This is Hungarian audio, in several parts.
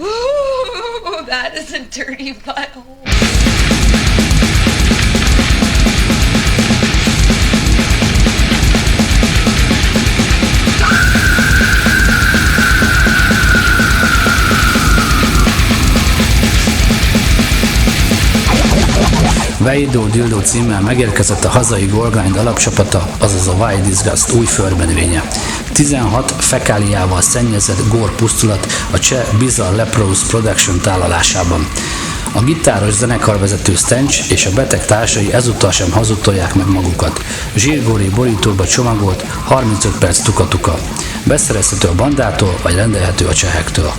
Ooh, that is a dirty butthole. Veido Dildo címmel megérkezett a hazai Goldgrind alapcsapata, azaz a Wild Disgust új földmenövénye. 16 fekáliával szennyezett gór pusztulat a cseh Bizarre Leprous Production tálalásában. A gitáros zenekarvezető Stench és a beteg társai ezúttal sem hazudtolják meg magukat. Zsírgóri borítóba csomagolt 35 perc tuka-tuka. Beszerezhető a bandától, vagy rendelhető a csehektől.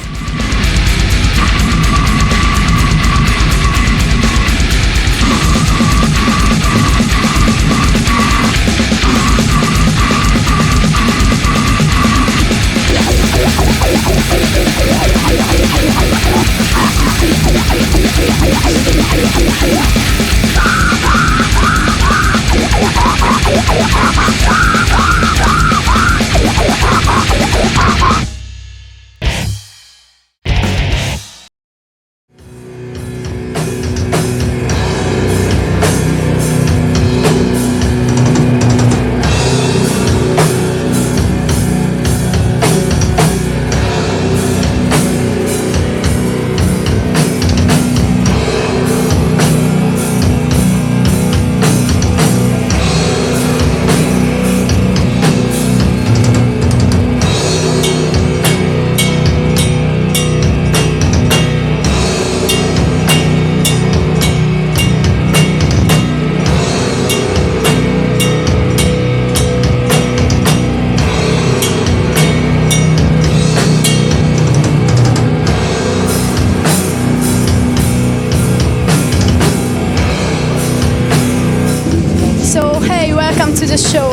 To the show.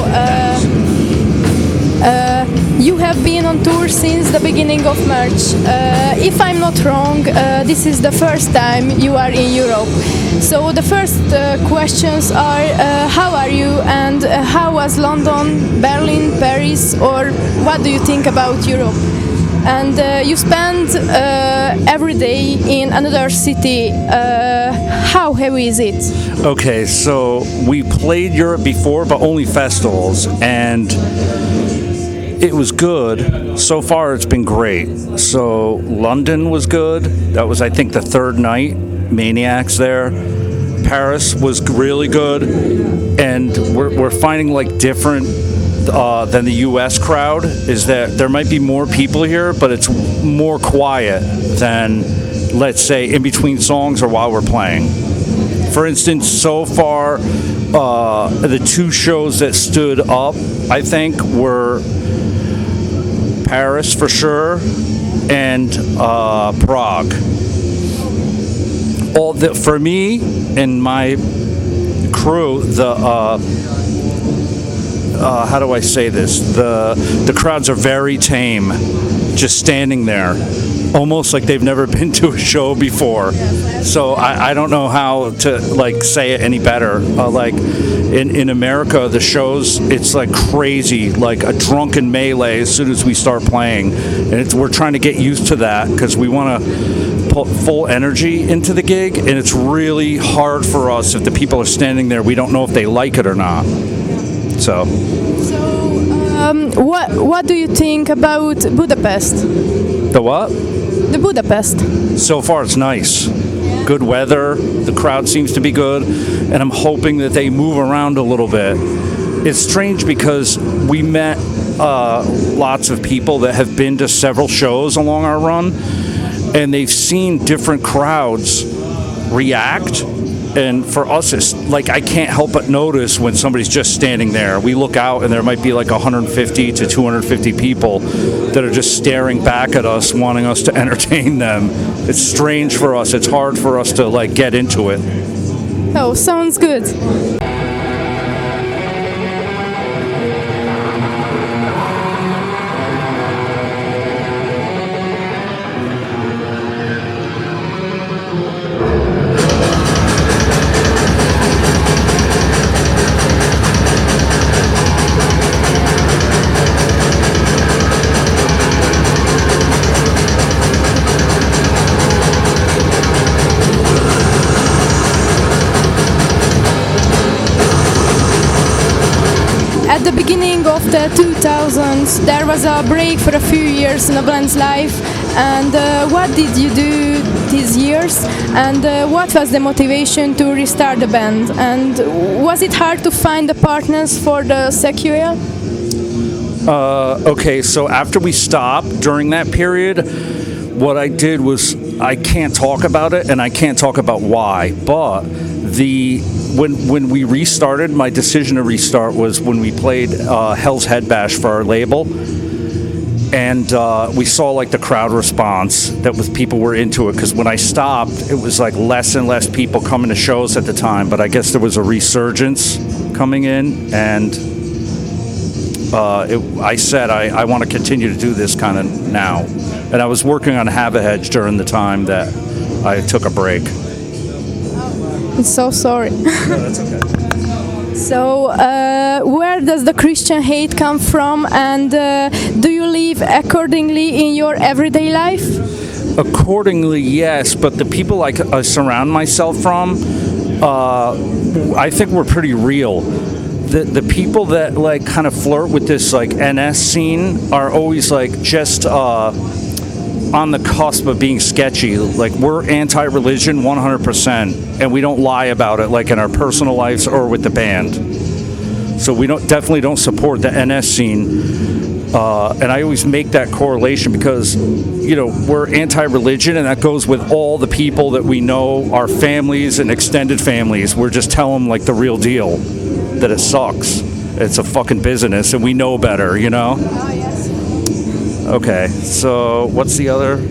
You have been on tour since the beginning of March. If I'm not wrong, this is the first time you are in Europe. So the first questions are how are you and how was London, Berlin, Paris, or what do you think about Europe? And you spend every day in another city. How heavy is it? Okay, so we played Europe before, but only festivals, and it was good. So far, it's been great. So London was good. That was, I think, the third night. Maniacs there. Paris was really good, and we're finding like different than the U.S. crowd is that there might be more people here, but it's more quiet than, let's say, in between songs or while we're playing. For instance, so far, the two shows that stood up, I think, were Paris for sure and Prague. For me and my crew, how do I say this? The crowds are very tame, just standing there, almost like they've never been to a show before. So I don't know how to like say it any better. Like in America, the shows, it's like crazy, like a drunken melee as soon as we start playing, and we're trying to get used to that because we want to put full energy into the gig, and it's really hard for us if the people are standing there. We don't know if they like it or not. So what do you think about Budapest? The what? The Budapest. So far, it's nice. Good weather. The crowd seems to be good, and I'm hoping that they move around a little bit. It's strange because we met lots of people that have been to several shows along our run, and they've seen different crowds react. And for us, it's like I can't help but notice when somebody's just standing there. We look out and there might be like 150 to 250 people that are just staring back at us, wanting us to entertain them. It's strange for us. It's hard for us to like get into it. Oh, sounds good. the beginning of the 2000s, there was a break for a few years in the band's life. And what did you do these years? And what was the motivation to restart the band? And was it hard to find the partners for the sequel? Okay, so after we stopped during that period, what I did was I can't talk about it and I can't talk about why, but when we restarted, my decision to restart was when we played Hell's Head Bash for our label, and we saw like the crowd response that was people were into it, because when I stopped, it was like less and less people coming to shows at the time, but I guess there was a resurgence coming in, and I said I want to continue to do this kind of now, and I was working on Have a Hedge during the time that I took a break. I'm so sorry. No, that's okay. So, where does the Christian hate come from, and do you live accordingly in your everyday life? Accordingly, yes, but the people I surround myself from, I think we're pretty real. The people that like kind of flirt with this like NS scene are always like just on the cusp of being sketchy. Like, we're anti-religion 100%, and we don't lie about it like in our personal lives or with the band. So we definitely don't support the NS scene. And I always make that correlation because, you know, we're anti-religion, and that goes with all the people that we know, our families and extended families. We're just telling them like the real deal, that it sucks. It's a fucking business, and we know better, you know? Oh, yes. Okay, so what's the other?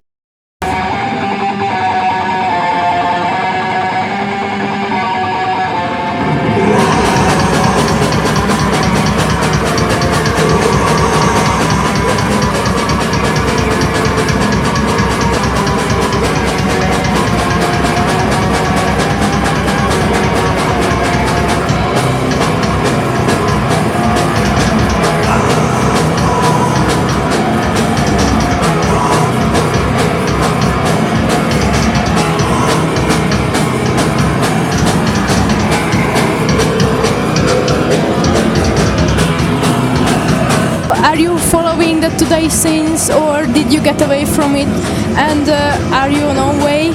Are you following the today scenes, or did you get away from it? And are you on your way?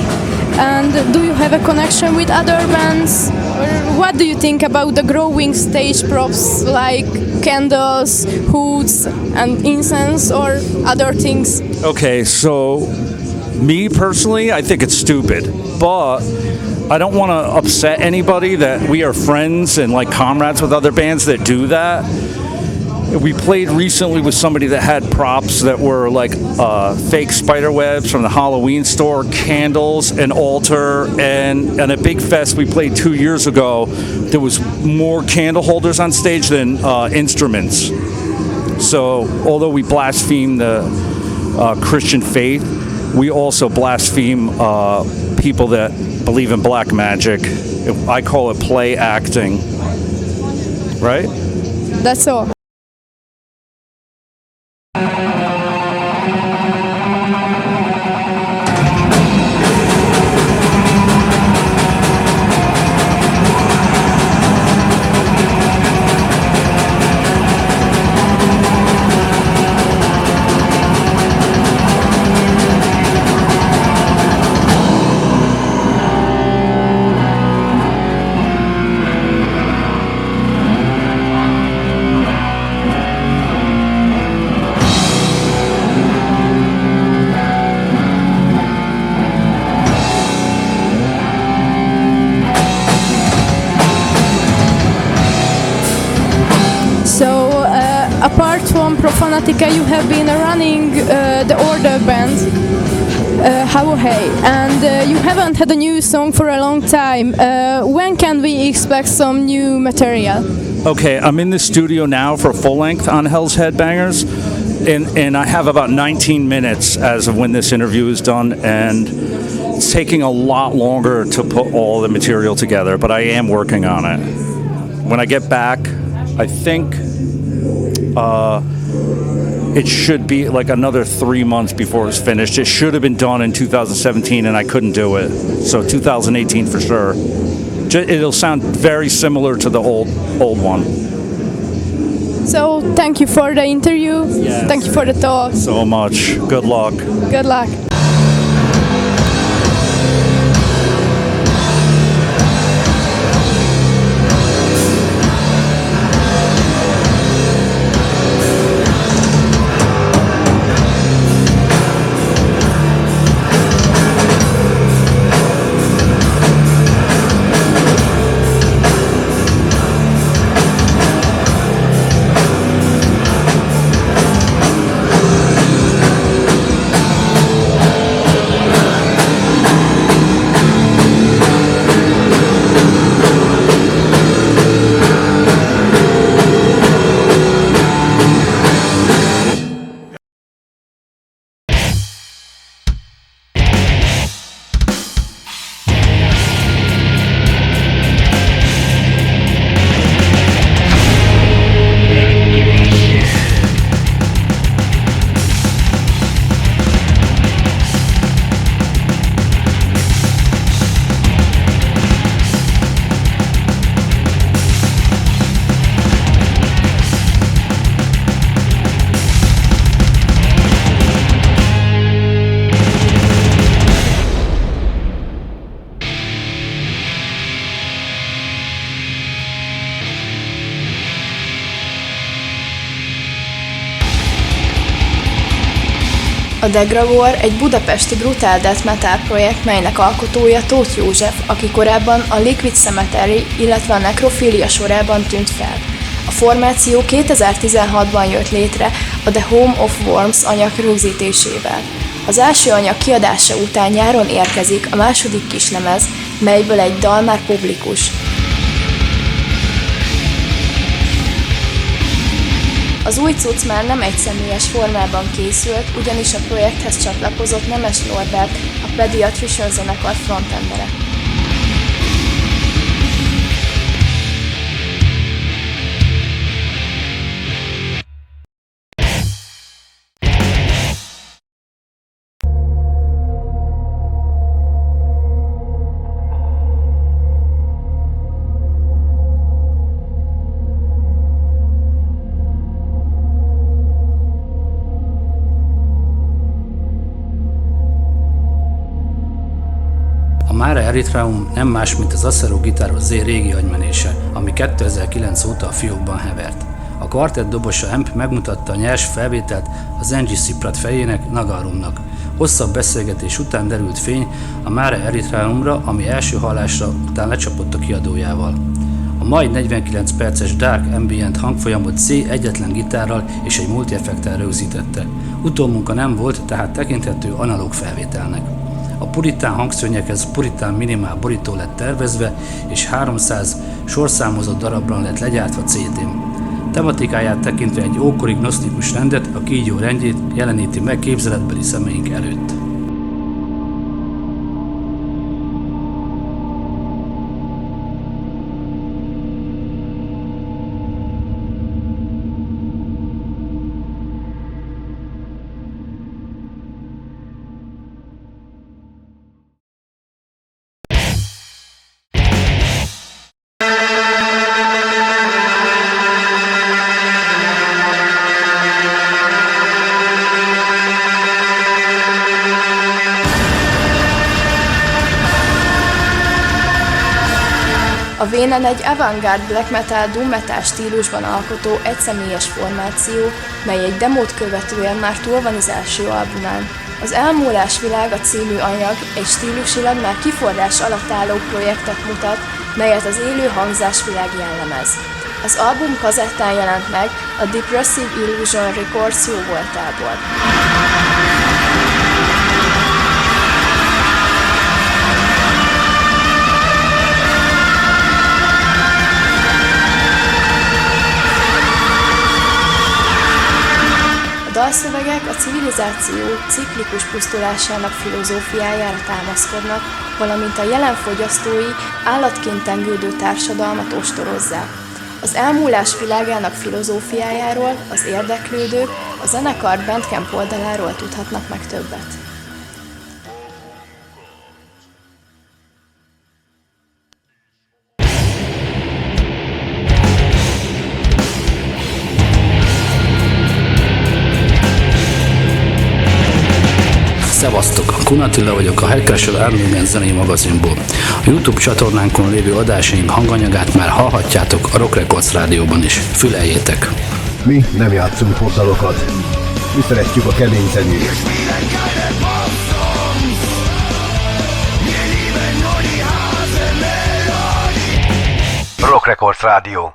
And do you have a connection with other bands? Or what do you think about the growing stage props like candles, hoods, and incense, or other things? Okay, so me personally, I think it's stupid, but I don't want to upset anybody that we are friends and like comrades with other bands that do that. We played recently with somebody that had props that were like fake spider webs from the Halloween store, candles, an altar, and at a big fest we played 2 years ago, there was more candle holders on stage than instruments. So although we blaspheme the Christian faith, we also blaspheme people that believe in black magic. I call it play acting, right? That's all. Apart from Profanatica, you have been running the Order band, How Hey, and you haven't had a new song for a long time. When can we expect some new material? Okay, I'm in the studio now for full length on Hell's Headbangers, and I have about 19 minutes as of when this interview is done, and it's taking a lot longer to put all the material together, but I am working on it. When I get back, I think it should be like another 3 months before it's finished. It should have been done in 2017, and I couldn't do it. So 2018 for sure. It'll sound very similar to the old one. So thank you for the interview. Yes. Thank you for the talk. So much. Good luck. Good luck. A Degravor egy budapesti brutál death metal projekt, melynek alkotója Tóth József, aki korábban a Liquid Cemetery, illetve a Necrophilia sorában tűnt fel. A formáció 2016-ban jött létre a The Home of Worms anyag rögzítésével. Az első anyag kiadása után nyáron érkezik a második kislemez, melyből egy dal már publikus. Az új cucc már nem egyszemélyes formában készült, ugyanis a projekthez csatlakozott Nemes Norbert, a Pediatrician zenekar frontembere. A Mare Erythraeum nem más, mint az Acero gitáros Z régi agymenése, ami 2009 óta a fiókban hevert. A kvartett dobosa Amp megmutatta a nyers felvételt az Angie Sziprat fejének, Nagarumnak. Hosszabb beszélgetés után derült fény a Mare Erythraeumra, ami első hallásra után lecsapott a kiadójával. A majd 49 perces Dark Ambient hangfolyamot C egyetlen gitárral és egy multi-effekttel rögzítette. Utómunka nem volt, tehát tekinthető analóg felvételnek. A puritán hangszörnyekhez puritán minimál borító lett tervezve, és 300 sorszámozott darabban lett legyártva CD-n. Tematikáját tekintve egy ókori gnosztikus rendet, a kígyó rendjét jeleníti meg képzeletbeli szemeink előtt. A Vénen egy avantgárd black metal doom metal stílusban alkotó egyszemélyes formáció, mely egy demót követően már túl van az első albumán. Az Elmúlás világa című anyag egy stílusilag már kiforrás alatt álló projektet mutat, melyet az élő hangzásvilág jellemez. Az album kazettán jelent meg a Depressive Illusion Records jóvoltából. A dalszövegek a civilizáció ciklikus pusztulásának filozófiájára támaszkodnak, valamint a jelen fogyasztói, állatként tengődő társadalmat ostorozzák. Az elmúlás világának filozófiájáról az érdeklődők a zenekar Bandcamp oldaláról tudhatnak meg többet. Kun Attila vagyok a Hegykereső Underground zenei magazinból. A YouTube csatornánkon lévő adásaink hanganyagát már hallhatjátok a Rock Records rádióban is. Füleljétek! Mi nem játszunk portalokat. Mi szeretjük a kemény zenét. Rock Records Rádió.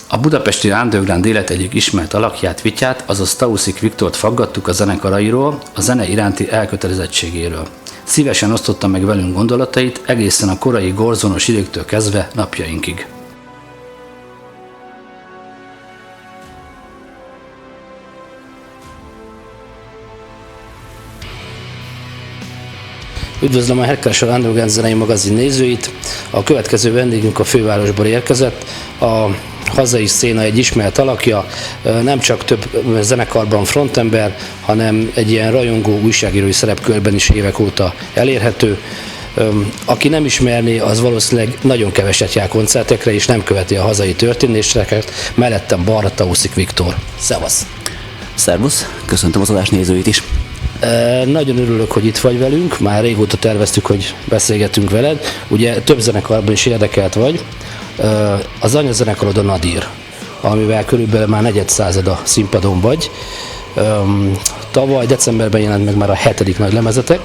A budapesti underground élet egyik ismert alakját, Vityát, azaz Tauszik Viktort faggattuk a zenekarairól, a zene iránti elkötelezettségéről. Szívesen osztotta meg velünk gondolatait egészen a korai gorzonos időktől kezdve napjainkig. Üdvözlöm a Hegykereső Underground zenei magazin nézőit! A következő vendégünk a fővárosból érkezett. A hazai széna egy ismert alakja, nem csak több zenekarban frontember, hanem egy ilyen rajongó újságírói szerepkörben is évek óta elérhető. Aki nem ismerné, az valószínűleg nagyon keveset jár koncertekre, és nem követi a hazai történéseket. Mellettem balra Tauszik Viktor. Szevasz! Szervusz, köszöntöm az adás nézőit is. Nagyon örülök, hogy itt vagy velünk, már régóta terveztük, hogy beszélgetünk veled. Ugye több zenekarban is érdekelt vagy. Az anyazenekarod a Nadir, amivel körülbelül már negyedszázada színpadon vagy. Tavaly decemberben jelent meg már a 7. nagy lemezetek.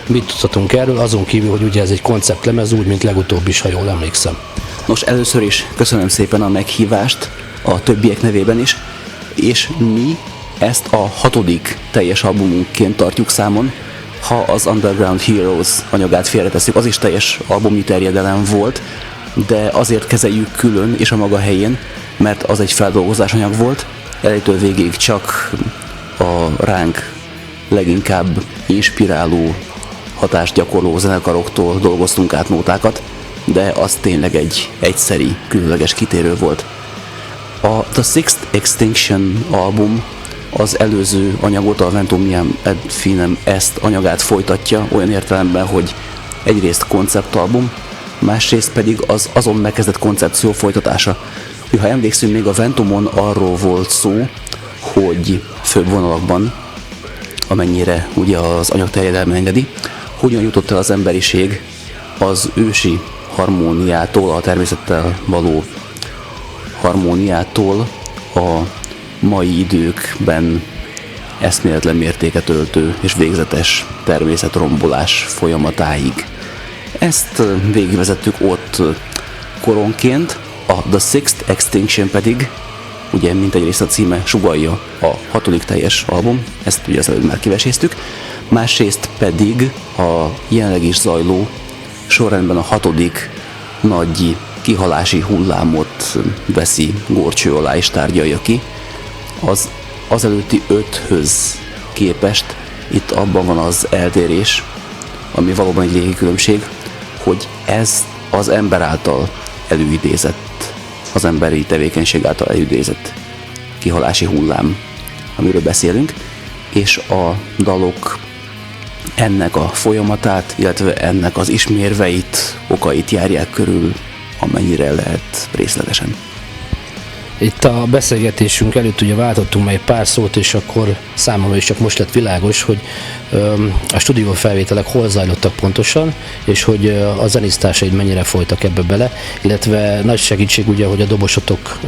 Mit tudhatunk erről, azon kívül, hogy ugye ez egy konceptlemez, úgy, mint legutóbb is, ha jól emlékszem. Nos, először is köszönöm szépen a meghívást a többiek nevében is, és mi ezt a 6. teljes albumunkként tartjuk számon, ha az Underground Heroes anyagát félretesszük, az is teljes albumnyi terjedelem volt, de azért kezeljük külön és a maga helyén, mert az egy feldolgozás anyag volt, elejétől végig csak a ránk leginkább inspiráló, hatást gyakorló zenekaroktól dolgoztunk át nótákat, de az tényleg egy egyszeri, különleges kitérő volt. A The Sixth Extinction album az előző anyagot, a Ventumiam ad Finem ezt anyagát folytatja, olyan értelemben, hogy egyrészt konceptalbum, másrészt pedig az azon megkezdett koncepció folytatása. Ha emlékszünk, még a Ventumon arról volt szó, hogy főbb vonalakban, amennyire ugye az anyag terjedelme engedi, hogyan jutott el az emberiség az ősi harmóniától, a természettel való harmóniától a mai időkben eszméletlen mértéket öltő és végzetes természetrombolás folyamatáig. Ezt végigvezettük ott koronként, a The Sixth Extinction pedig, ugye mint egyrészt a címe sugallja, a 6. teljes album, ezt ugye az előbb már kiveséztük, másrészt pedig a jelenleg is zajló, sorrendben a 6. nagy kihalási hullámot veszi górcső alá és tárgyalja ki. Az előtti 5-höz képest itt abban van az eltérés, ami valóban egy légi különbség, hogy ez az ember által előidézett, az emberi tevékenység által előidézett kihalási hullám, amiről beszélünk, és a dalok ennek a folyamatát, illetve ennek az ismérveit, okait járják körül, amennyire lehet részletesen. Itt a beszélgetésünk előtt ugye váltottunk meg egy pár szót, és akkor számomra is csak most lett világos, hogy a stúdió felvételek hol zajlottak pontosan, és hogy a zenésztársaid mennyire folytak ebbe bele, illetve nagy segítség ugye, hogy a dobosotok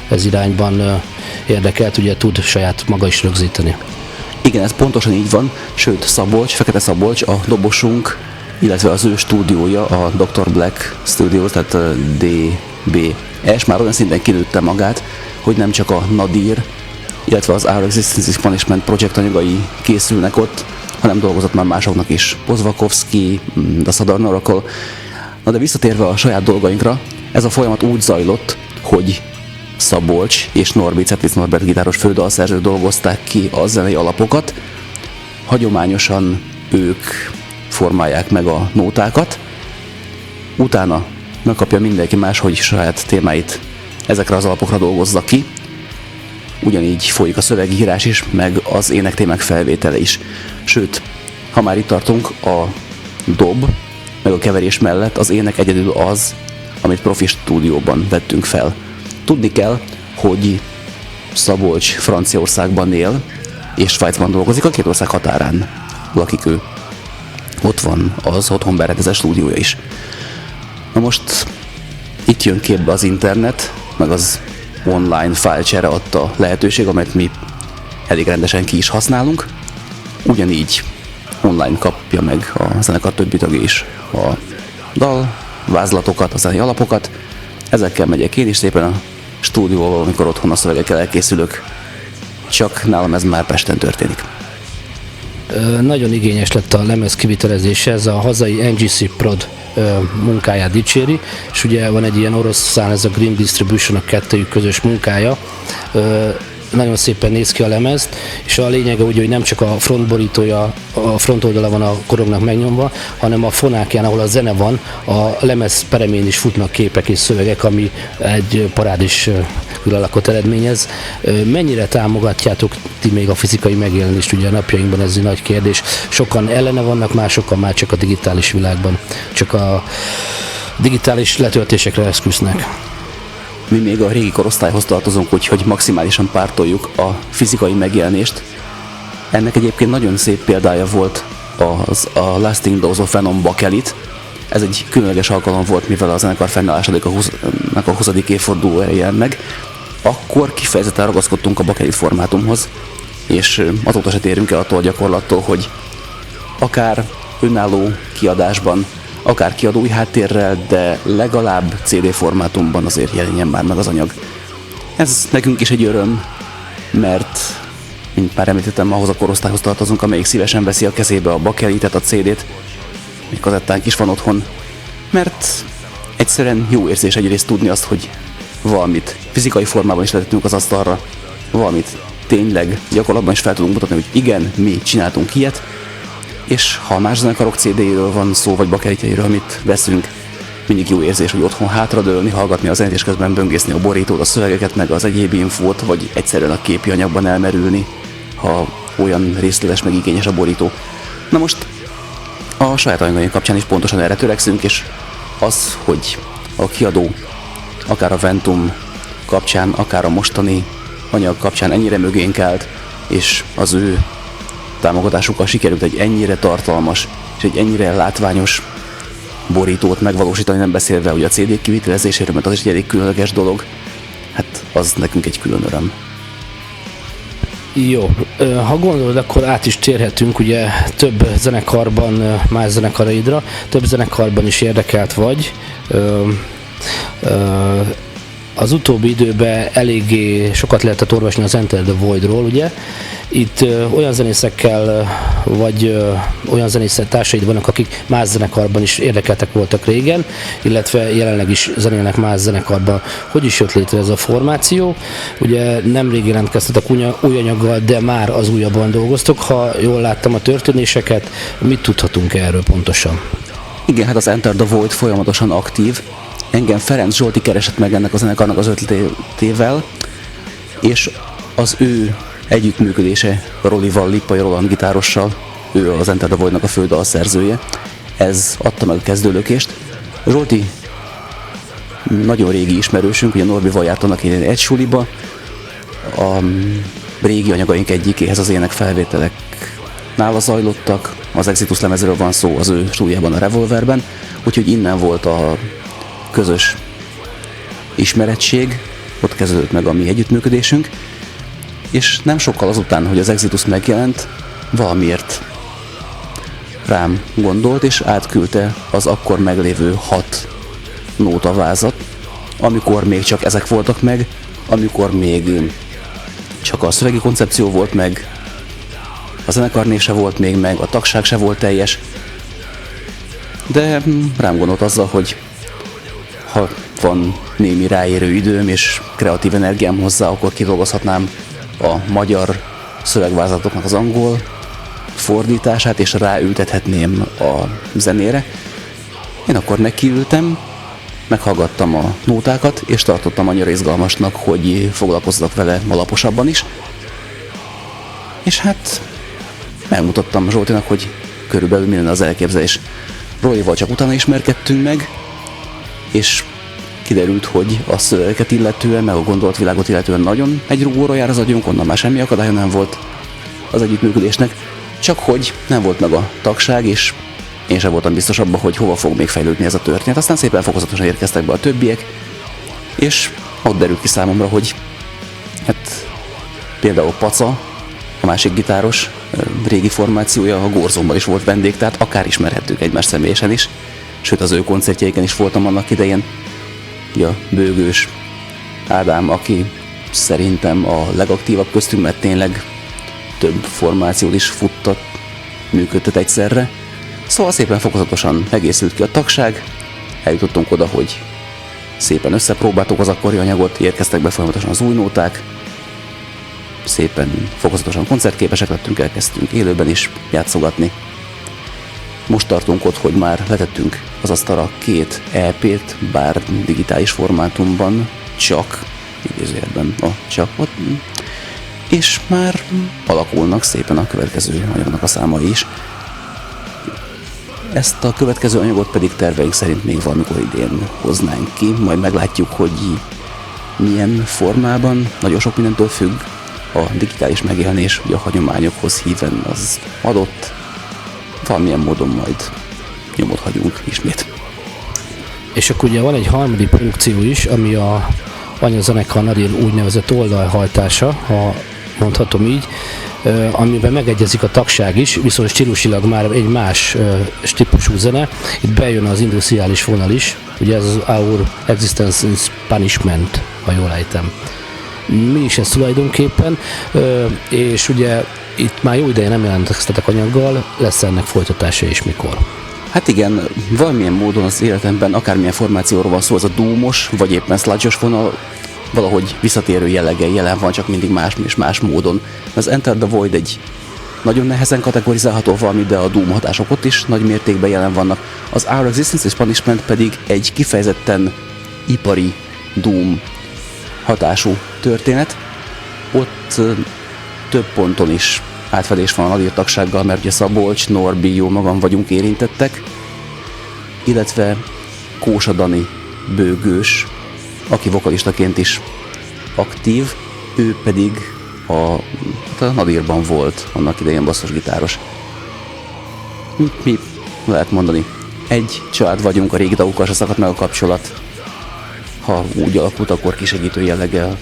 ez irányban érdekelt, ugye tud saját maga is rögzíteni. Igen, ez pontosan így van, sőt Szabolcs, Fekete Szabolcs, a dobosunk, illetve az ő stúdiója, a Dr. Black Studios, tehát DBS, már olyan szinten kinőtte magát, hogy nem csak a Nadir, illetve az Our Existence is Punishment Project anyagai készülnek ott, hanem dolgozott már másoknak is. Pozvakovsky, The Southern Oracle, Na de visszatérve a saját dolgainkra, ez a folyamat úgy zajlott, hogy Szabolcs és Norbi, Cetlic Norbert gitáros fődalszerzők dolgozták ki a zenei alapokat. Hagyományosan ők formálják meg a nótákat, utána megkapja mindenki más, hogy saját témáit ezekre az alapokra dolgozza ki. Ugyanígy folyik a szövegírás is, meg az énektémák felvétele is. Sőt, ha már itt tartunk, a dob, meg a keverés mellett az ének egyedül az, amit profi stúdióban vettünk fel. Tudni kell, hogy Szabolcs Franciaországban él, és Svájcban dolgozik, a két ország határán lakik ő. Ott van az otthon berendezett stúdiója is. Na most itt jön képbe az internet, meg az online file-csere adta lehetőség, amelyet mi elég rendesen ki is használunk. Ugyanígy online kapja meg a zenekar többi tagja is a dal, vázlatokat, a zenei alapokat. Ezekkel megyek én is szépen a stúdióba, amikor otthon a szövegekkel elkészülök. Csak nálam ez már Pesten történik. Nagyon igényes lett a lemez kivitelezése, ez a hazai NGC Prod munkáját dicséri, és ugye van egy ilyen orosz szám, ez a Green Distribution, a kettőjük közös munkája. Nagyon szépen néz ki a lemez, és a lényege úgy, hogy nem csak a frontborítója, a front oldala van a korongnak megnyomva, hanem a fonákján, ahol a zene van, a lemez peremén is futnak képek és szövegek, ami egy parádés külalakot eredményez. Mennyire támogatjátok ti még a fizikai megjelenést? Ugye a napjainkban ez egy nagy kérdés. Sokan ellene vannak, másokan már csak a digitális világban, csak a digitális letöltésekre eszküsznek. Mi még a régi korosztályhoz tartozunk, úgyhogy maximálisan pártoljuk a fizikai megjelenést. Ennek egyébként nagyon szép példája volt a Lasting Dose of Venom bakelit. Ez egy különleges alkalom volt, mivel a zenekar fennállásának a 20. évfordulója jelent meg. Akkor kifejezetten ragaszkodtunk a bakelit formátumhoz, és azóta se térünk el attól a gyakorlattól, hogy akár önálló kiadásban, akár kiadói háttérrel, de legalább CD formátumban azért jelenjen már meg az anyag. Ez nekünk is egy öröm, mert, mint már említettem, ahhoz a korosztályhoz tartozunk, amelyik szívesen veszi a kezébe a bakelitet, a CD-t, még kazettánk is van otthon, mert egyszerűen jó érzés egyrészt tudni azt, hogy valamit fizikai formában is letettünk az asztalra, valamit tényleg gyakorlatban is fel tudunk mutatni, hogy igen, mi csináltunk ilyet, és ha más zenekarok CD-ről van szó, vagy bakelitjeiről, amit veszünk, mindig jó érzés, hogy otthon hátradőlni, hallgatni a zenét, és közben böngészni a borítót, a szövegeket, meg az egyéb infót, vagy egyszerűen a képi anyagban elmerülni, ha olyan részletes, meg igényes a borító. Na most a saját anyagaink kapcsán is pontosan erre törekszünk, és az, hogy a kiadó akár a Ventum kapcsán, akár a mostani anyag kapcsán ennyire mögénk állt, és az ő támogatásukkal sikerült egy ennyire tartalmas és egy ennyire látványos borítót megvalósítani, nem beszélve hogy a CD kivitelezéséről, mert az is egy elég különleges dolog. Hát az nekünk egy külön öröm. Jó, ha gondolod, akkor át is térhetünk, ugye több zenekarban, más zenekaraidra, több zenekarban is érdekelt vagy. Az utóbbi időben eléggé sokat lehetett olvasni az Enter the Voidról, ugye? Itt olyan zenészekkel, vagy olyan zenészek társaid vannak, akik más zenekarban is érdekeltek voltak régen, illetve jelenleg is zenélnek más zenekarban. Hogy is jött létre ez a formáció? Ugye nemrég jelentkeztetek új anyaggal, de már az újabban dolgoztok. Ha jól láttam a történéseket, mit tudhatunk erről pontosan? Igen, hát az Enter the Void folyamatosan aktív. Engem Ferenc Zsolti keresett meg ennek a zenekarnak az ötletével, és az ő együttműködése Rolival, Lippai Roland gitárossal, ő az Enter the Voidnak a fődalszerzője, ez adta meg a kezdőlökést. Zsolti nagyon régi ismerősünk, ugye Norbival járt annak idején egy suliba, a régi anyagaink egyikéhez az ének felvételek nála zajlottak, az Exitus lemezről van szó az ő stúdiában, a Revolverben, úgyhogy innen volt a közös ismerettség, ott kezdődött meg a mi együttműködésünk, és nem sokkal azután, hogy az Exitus megjelent, valamiért rám gondolt, és átküldte az akkor meglévő 6 nótavázat, amikor még csak ezek voltak meg, amikor még csak a szövegi koncepció volt meg, a zenekarnév se volt még meg, a tagság se volt teljes, de rám gondolt azzal, hogy ha van némi ráérő időm és kreatív energiám hozzá, akkor kidolgozhatnám a magyar szövegvázlatoknak az angol fordítását, és ráültethetném a zenére. Én akkor nekiültem, meghallgattam a nótákat, és tartottam annyira izgalmasnak, hogy foglalkozzak vele alaposabban is. És hát megmutattam Zsoltinak, hogy körülbelül mi lenne az elképzelés. Rolival csak utána ismerkedtünk meg, és kiderült, hogy a szövegeket illetően, meg a gondolatvilágot illetően nagyon egy rugóra jár az agyunk, onnan már semmi akadálya nem volt az együttműködésnek, csak hogy nem volt meg a tagság, és én sem voltam biztos abban, hogy hova fog még fejlődni ez a történet. Aztán szépen fokozatosan érkeztek be a többiek, és ott derült ki számomra, hogy hát például Paca, a másik gitáros, régi formációja, a Gorzomban is volt vendég, tehát akár ismerhettük egymást személyesen is, sőt az ő koncertjeiken is voltam annak idején. A Bőgős Ádám, aki szerintem a legaktívabb köztünk, mert tényleg több formációt is futtat, működtet egyszerre. Szóval szépen fokozatosan egészült ki a tagság, eljutottunk oda, hogy szépen összepróbáltuk az akkori anyagot, érkeztek be folyamatosan az új nóták, szépen fokozatosan koncertképesek lettünk, elkezdtünk élőben is játszogatni. Most tartunk ott, hogy már letettünk az asztalra 2 EP-t, bár digitális formátumban, csak, idézőjelben csak ott, és már alakulnak szépen a következő anyagnak a számai is. Ezt a következő anyagot pedig terveink szerint még valamikor idén hoznánk ki, majd meglátjuk, hogy milyen formában, nagyon sok mindentől függ, a digitális megjelenés, hogy a hagyományokhoz híven az adott, valamilyen módon majd nyomot hagyunk ismét. És akkor ugye van egy harmadik produkció is, ami a anyazenekar Nadir úgynevezett oldalhajtása, ha mondhatom így, amiben megegyezik a tagság is, viszont stílusilag már egy más típusú zene. Itt bejön az industriális vonal is, ugye ez az Our Existence is Punishment, ha jól ejtem. Mi is ez tulajdonképpen, és ugye itt már jó ideje nem jelentkeztetek anyaggal, lesz ennek folytatása és mikor? Hát igen, valamilyen módon az életemben, akármilyen formációról van szó, ez a doom-os, vagy éppen sludge-os vonal, valahogy visszatérő jelleggel jelen van, csak mindig más és más módon. Az Enter the Void egy nagyon nehezen kategorizálható valami, de a Doom hatások ott is nagy mértékben jelen vannak. Az Our Existence is Punishment pedig egy kifejezetten ipari Doom hatású történet. Ott több ponton is átfedés van a Nadir tagsággal, mert ugye Szabolcs, Norbi, jó magam vagyunk érintettek, illetve Kósa Dani, Bőgős, aki vokalistaként is aktív, ő pedig a Nadirban volt annak idején basszusgitáros. Mi lehet mondani? Egy család vagyunk, a régi tagokkal se szakadt meg a kapcsolat. Ha úgy alakult, akkor kisegítő jelleggel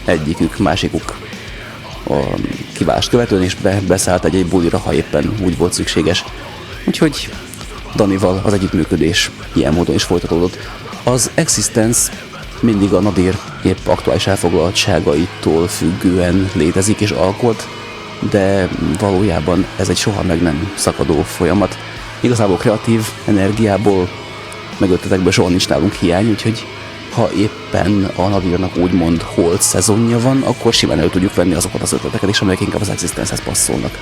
egyikük, másikuk a kiválást követően is beszállt egy bulira, ha éppen úgy volt szükséges. Úgyhogy Danival az együttműködés ilyen módon is folytatódott. Az Existence mindig a Nadir épp aktuális elfoglaltságaitól függően létezik és alkot, de valójában ez egy soha meg nem szakadó folyamat. Igazából kreatív energiából, meg ötletekből soha nincs nálunk hiány, úgyhogy ha éppen a Nadirnak úgymond holt szezonja van, akkor simán el tudjuk venni azokat az ötleteket is, amelyek inkább az Existence-hez passzolnak.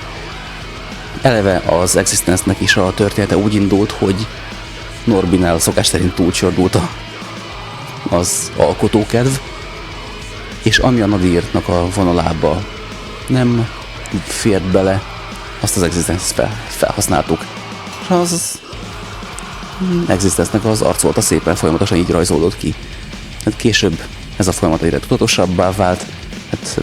Eleve az Existence-nek is a története úgy indult, hogy Norbinál szokás szerint túlcsordult az alkotókedv, és ami a Nadirnak a vonalába nem fért bele, azt az Existence-t felhasználtuk. És az Existence-nek az arcolata szépen folyamatosan így rajzolódott ki. Hát később ez a folyamat egyre tudatosabbá vált, hát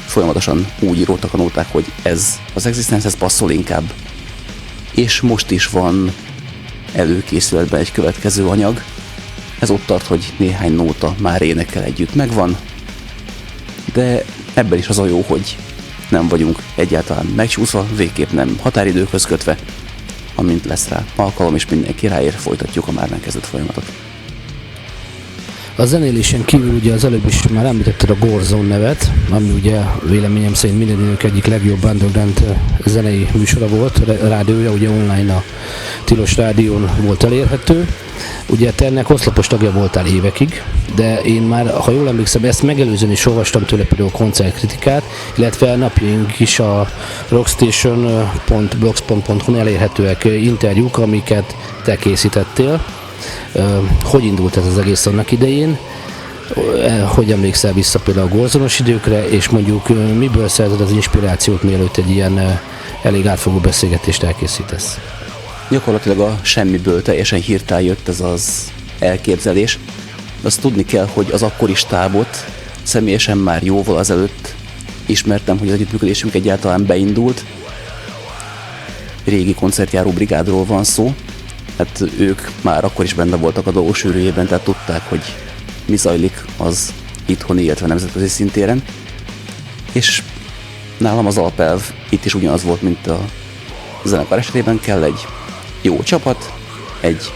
folyamatosan úgy íródtak a nóták, hogy ez az Existence-hez passzol inkább. És most is van előkészületben egy következő anyag. Ez ott tart, hogy néhány nóta már énekkel együtt megvan, de ebben is az a jó, hogy nem vagyunk egyáltalán megcsúszva, végképp nem határidőkhöz kötve. Amint lesz rá alkalom és mindenki ráér, folytatjuk a már megkezdett folyamatot. A zenélésen kívül ugye az előbb is már említetted a Gorzone nevet, ami ugye véleményem szerint minden idők egyik legjobb underground zenei műsora volt, rádiója, ugye online a Tilos Rádión volt elérhető. Ugye te ennek oszlopos tagja voltál évekig, de én már, ha jól emlékszem, ezt megelőzően is olvastam tőle például koncertkritikát, illetve napjaink is a rockstation.blogspot.hu-n elérhetőek interjúk, amiket te készítettél. Hogy indult ez az egész annak idején? Hogy emlékszel vissza például a Gorzonos időkre, és mondjuk miből szerzed az inspirációt, mielőtt egy ilyen elég átfogó beszélgetést elkészítesz? Gyakorlatilag a semmiből teljesen hirtelen jött ez az elképzelés. Azt tudni kell, hogy az akkori stábot személyesen már jóval azelőtt ismertem, hogy az együttműködésünk egyáltalán beindult. Régi koncertjáró brigádról van szó. Hát ők már akkor is benne voltak a dolgok sűrűjében, tehát tudták, hogy mi zajlik az itthoni, illetve nemzetközi szintéren. És nálam az alapelv itt is ugyanaz volt, mint a zenekar esetében, kell egy jó csapat, egy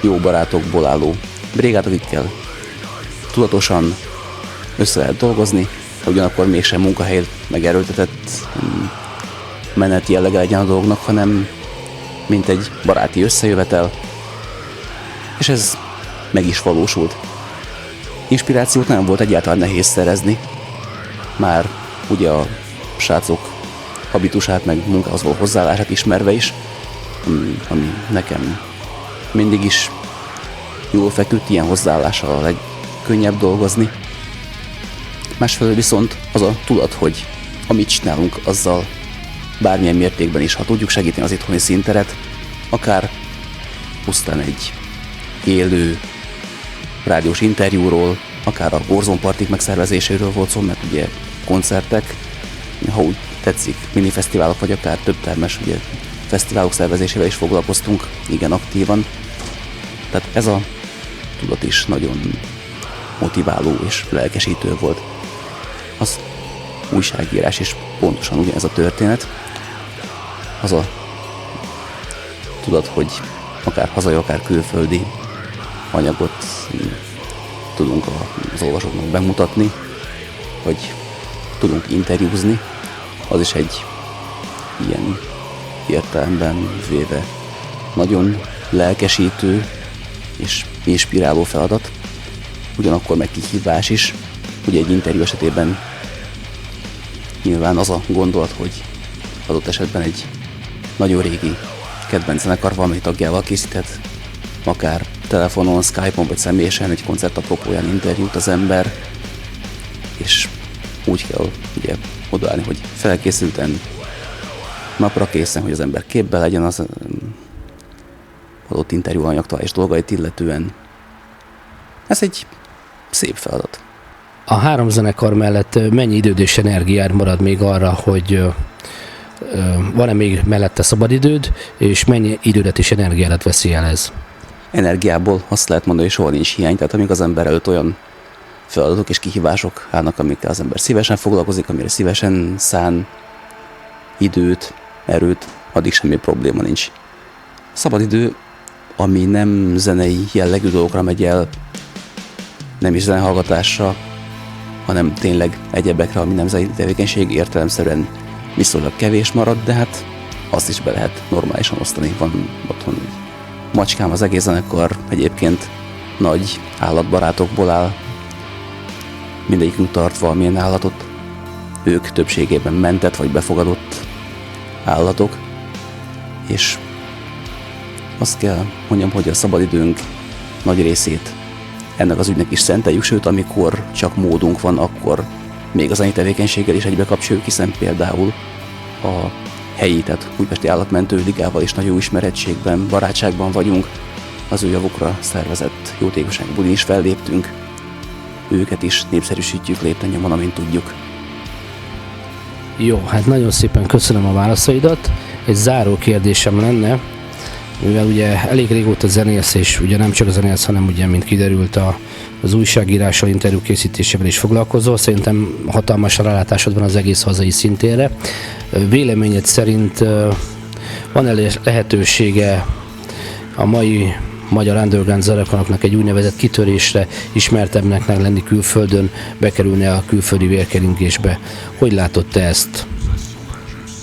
jó barátokból álló brigád, akikkel tudatosan össze lehet dolgozni, ugyanakkor mégsem munkahelyet megerőltetett menet jellege legyen a dolgnak, hanem mint egy baráti összejövetel, és ez meg is valósult. Inspirációt nem volt egyáltalán nehéz szerezni, már ugye a srácok habitusát, meg munkához való hozzáállását ismerve is, ami nekem mindig is jól feküdt, ilyen hozzáállással egy könnyebb dolgozni. Másfelől viszont az a tudat, hogy amit csinálunk, azzal bármilyen mértékben is, ha tudjuk segíteni az itthoni színteret, akár pusztán egy élő rádiós interjúról, akár a Gorzone partik megszervezéséről volt szó, mert ugye koncertek, ha úgy tetszik, minifesztiválok, vagy akár több termes ugye, fesztiválok szervezésével is foglalkoztunk, igen aktívan. Tehát ez a tudat is nagyon motiváló és lelkesítő volt. Az újságírás is pontosan ugyanez a történet. Az a tudat, hogy akár hazai, akár külföldi anyagot tudunk az olvasóknak bemutatni, vagy tudunk interjúzni, az is egy ilyen értelemben véve nagyon lelkesítő és inspiráló feladat, ugyanakkor meg kihívás is. Ugye egy interjú esetében nyilván az a gondolat, hogy adott esetben egy nagyon régi kedvenc zenekar valamelyik tagjával készített, akár telefonon, Skype-on vagy személyesen egy koncert apropóján interjút az ember, és úgy kell ugye odaállni, hogy felkészülten, napra készen, hogy az ember képbe legyen az adott interjú anyagtal és dolgait illetően. Ez egy szép feladat. A három zenekar mellett mennyi időd és energiád marad még arra, hogy van-e még mellette szabadidőd, és mennyi idődet és energiádat veszi el ez? Energiából azt lehet mondani, hogy soha nincs hiány, tehát amíg az ember előtt olyan feladatok és kihívások állnak, amikkel az ember szívesen foglalkozik, amire szívesen szán időt, erőt, addig semmi probléma nincs. Szabadidő, ami nem zenei jellegű dolgokra megy el, nem is zenehallgatásra, hanem tényleg egyebekre, ami nem zenei tevékenység, értelemszerűen viszonylag kevés marad, de hát azt is be lehet normálisan osztani. Van otthon macskám, az egész zenekar egyébként nagy állatbarátokból áll, mindegyikünk tart valamilyen állatot, ők többségében mentett vagy befogadott állatok, és azt kell mondjam, hogy a szabadidőnk nagy részét ennek az ügynek is szenteljük, sőt, amikor csak módunk van, akkor még a zenei tevékenységgel is egybe kapcsoljuk, hiszen például a helyi, tehát Újpesti Állatmentő Ligával is nagyon ismerettségben, barátságban vagyunk, az ő javukra szervezett jótékonysági bulin is felléptünk, őket is népszerűsítjük lépten nyomon, amint tudjuk. Jó, hát nagyon szépen köszönöm a válaszaidat. Egy záró kérdésem lenne, mivel ugye elég régóta zenélsz, és ugye nem csak a zenélsz, hanem ugye, mint kiderült, az újságírással, interjú készítésével is foglalkozol. Szerintem hatalmas rálátásod van az egész hazai szintérre. Véleményed szerint van lehetősége a mai magyar underground zenekaroknak egy úgynevezett kitörésre, ismertebbnek lenni külföldön, bekerülni a külföldi vérkeringésbe. Hogy látod te ezt?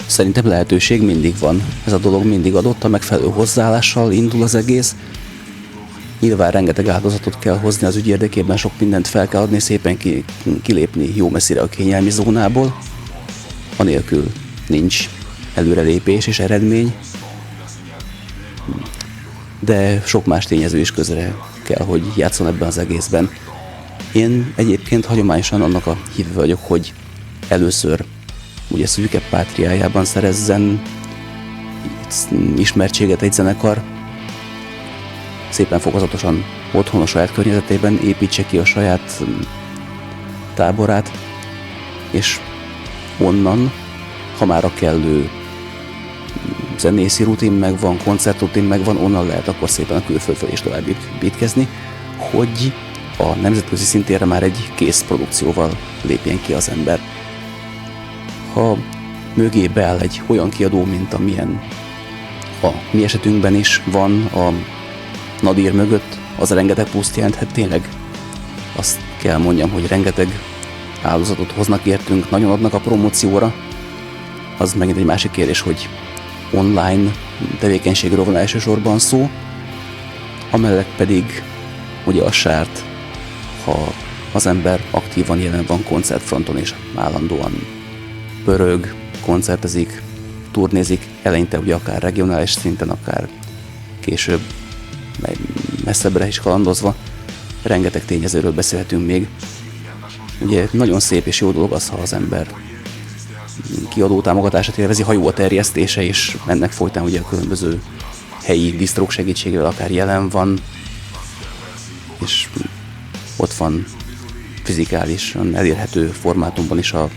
Szerintem lehetőség mindig van. Ez a dolog mindig adott, a megfelelő hozzáállással indul az egész. Nyilván rengeteg áldozatot kell hozni az ügy érdekében, sok mindent fel kell adni, szépen kilépni jó messzire a kényelmi zónából. Anélkül nincs előrelépés és eredmény. De sok más tényező is közre kell, hogy játszon ebben az egészben. Én egyébként hagyományosan annak a hívő vagyok, hogy először ugye szűkebb pátriájában szerezzen ismertséget egy zenekar, szépen fokozatosan otthon a saját környezetében építse ki a saját táborát, és onnan, ha már a kellő zenészi rutin megvan, koncertrutin megvan, onnan lehet akkor szépen a külföldről is tovább építkezni, hogy a nemzetközi szintérre már egy kész produkcióval lépjen ki az ember. Ha mögé beáll egy olyan kiadó, mint amilyen a mi esetünkben is van a Nadir mögött, az rengeteg pluszt jelenthet tényleg. Azt kell mondjam, hogy rengeteg áldozatot hoznak értünk, nagyon adnak a promócióra. Az megint egy másik kérdés, hogy online tevékenységről van elsősorban szó, amellett pedig ugye a sárt, ha az ember aktívan jelen van koncertfronton és állandóan pörög, koncertezik, turnézik, eleinte ugye akár regionális szinten, akár később messzebbre is kalandozva, rengeteg tényezőről beszélhetünk még. Ugye nagyon szép és jó dolog az, ha az ember kiadó támogatását élvezi, ha jó a terjesztése, és ennek folytán ugye a különböző helyi disztrók segítségével akár jelen van, és ott van fizikálisan elérhető formátumban is a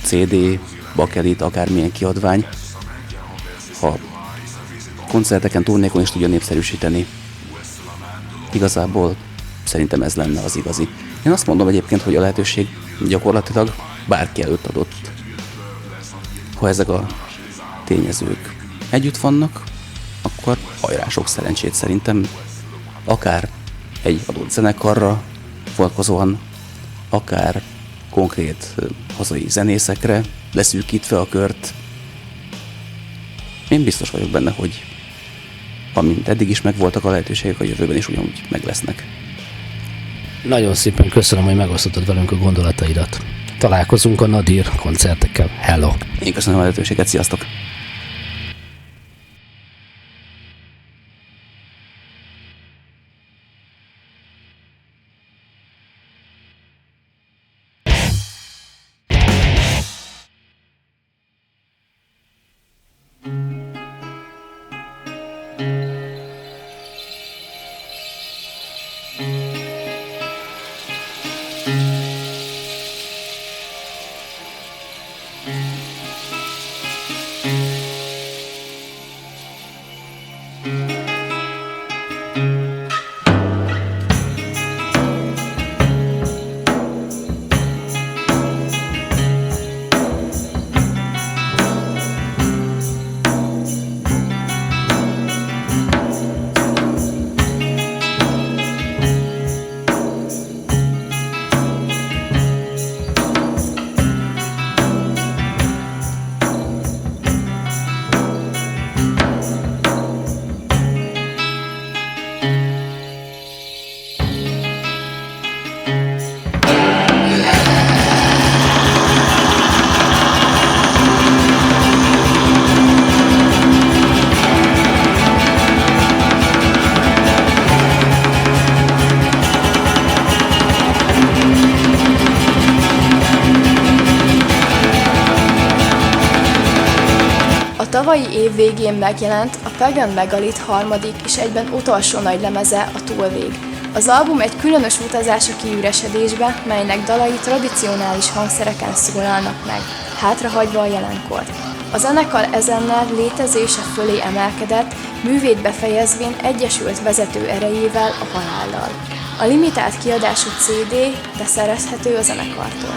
CD, bakelit, akármilyen kiadvány, ha koncerteken, turnékon is tudja népszerűsíteni. Igazából szerintem ez lenne az igazi. Én azt mondom egyébként, hogy a lehetőség gyakorlatilag bárki előtt adott. Ha ezek a tényezők együtt vannak, akkor hajrá, sok szerencsét szerintem. Akár egy adott zenekarra vonatkozóan, akár konkrét hazai zenészekre leszűkítve a kört. Én biztos vagyok benne, hogy amint eddig is megvoltak a lehetőségek, a jövőben is ugyanúgy meg lesznek. Nagyon szépen köszönöm, hogy megosztottad velünk a gondolataidat. Találkozunk a Nadir koncertekkel. Hello! Én köszönöm a lehetőséget, sziasztok! Tavalyi év végén megjelent a Pagan Megalith harmadik és egyben utolsó nagylemeze, a Túlvég. Az album egy különös utazás a kiüresedésbe, melynek dalai tradicionális hangszereken szólalnak meg, hátrahagyva a jelenkort. A zenekar ezennel létezése fölé emelkedett, művét befejezvén egyesült vezető erejével a halállal. A limitált kiadású CD, de szerezhető a zenekartól.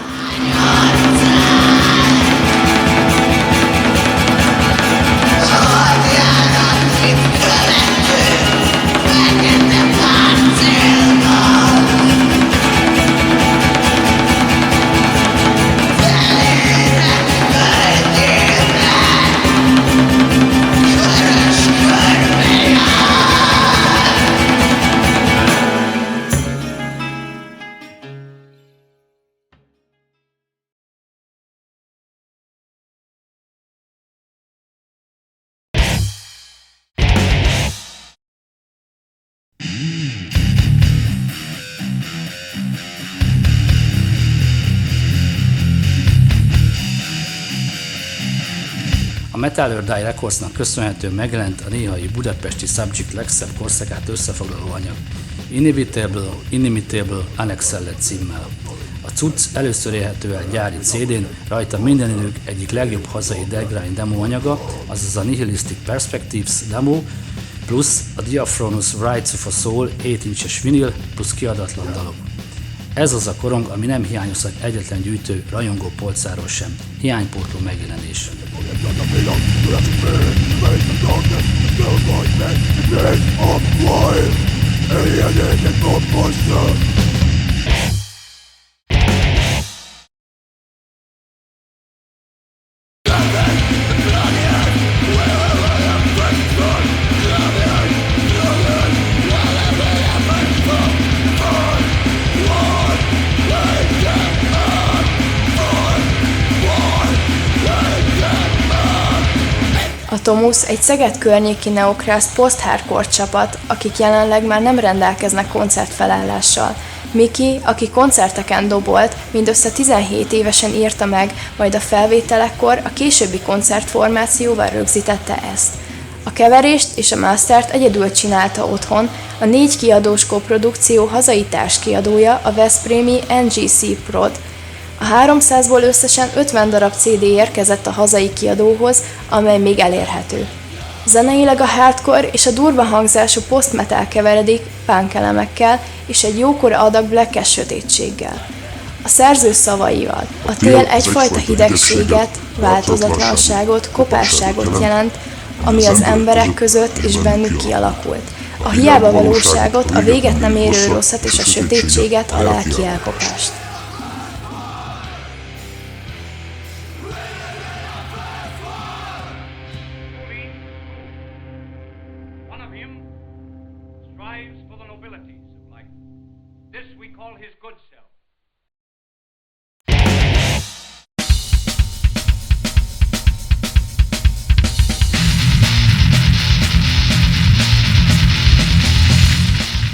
It's A Metal Or Die Recordsnak köszönhetően megjelent a néhai budapesti Subject legszebb korszakát összefoglaló anyag. Inimitable, Unexcelled címmel. A cucc először érhető el gyári CD-n, rajta minden idők egyik legjobb hazai death grind demo anyaga, azaz a Nihilistic Perspectives demo, plusz a Diaphronus Rights of a Soul 7 inches vinil, plusz kiadatlan dalok. Ez az a korong, ami nem hiányozhat egyetlen gyűjtő rajongó polcáról sem. Hiánypótló megjelenés. A Tomusz egy Szeged környéki neokrász post-hardcore csapat, akik jelenleg már nem rendelkeznek koncertfelállással. Miki, aki koncerteken dobolt, mindössze 17 évesen írta meg, majd a felvételekkor a későbbi koncertformációval rögzítette ezt. A keverést és a mastert egyedül csinálta otthon, a 4 kiadós koprodukció hazai társkiadója a veszprémi NGC Prod. A 300-ból összesen 50 darab CD érkezett a hazai kiadóhoz, amely még elérhető. Zeneileg a hardcore és a durva hangzású post-metal keveredik punk elemekkel és egy jókora adag black-es sötétséggel. A szerző szavaival: a tél egyfajta hidegséget, változatlanságot, kopásságot jelent, ami az emberek között és bennük kialakult. A hiába valóságot, a véget nem érő rosszat és a sötétséget, a lelki elkopást. –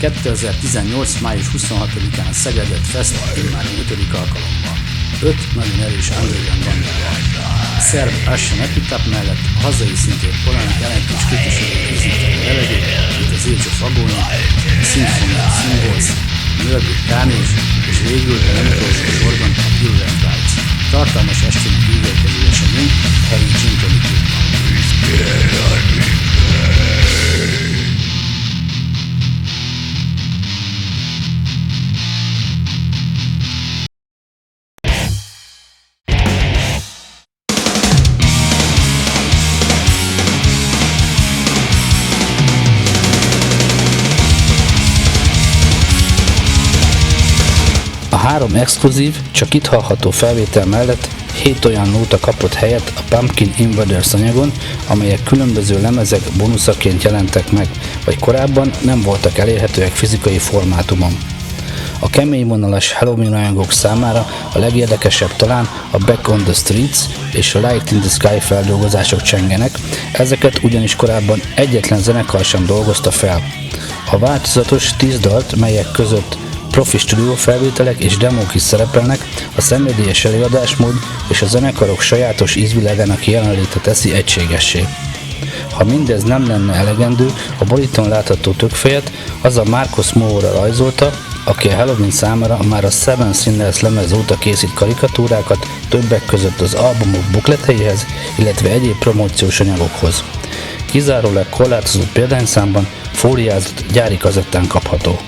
2018. május 26-án a Szegedett Fest már 5. alkalommal. 5 nagyon erős underground bandával. A szerb Ashen Epitaph mellett a hazai szintén Polanyi jelentős kritikusok készítettek a levegőt, mint az Age of Agony, a Symphony of Symbols, a Murder Carnage, és végül, de nem utolsó sorban a Pure and Rights. Tartalmas estének ígérkező esemény a helyi Gin Tonic Clubban. A 3 exkluzív, csak itt hallható felvétel mellett 7 olyan nóta kapott helyet a Pumpkin Invaders anyagon, amelyek különböző lemezek bónuszaként jelentek meg, vagy korábban nem voltak elérhetőek fizikai formátumon. A kemény vonalas Halloween rajongók számára a legérdekesebb talán a Back on the Streets és a Light in the Sky feldolgozások csengenek, ezeket ugyanis korábban egyetlen zenekar sem dolgozta fel. A változatos 10 dalt, melyek között profi stúdió felvételek és demók is szerepelnek, a szenvedélyes előadásmód és a zenekarok sajátos ízvilágának jelenléte teszi egységessé. Ha mindez nem lenne elegendő, a boríton látható tökfejet az a Marcos Moura rajzolta, aki a Halloween számára már a Seven Sinners lemez óta készít karikatúrákat, többek között az albumok bukleteihez, illetve egyéb promóciós anyagokhoz. Kizárólag korlátozott példányszámban fóliázott gyári kazettán kapható.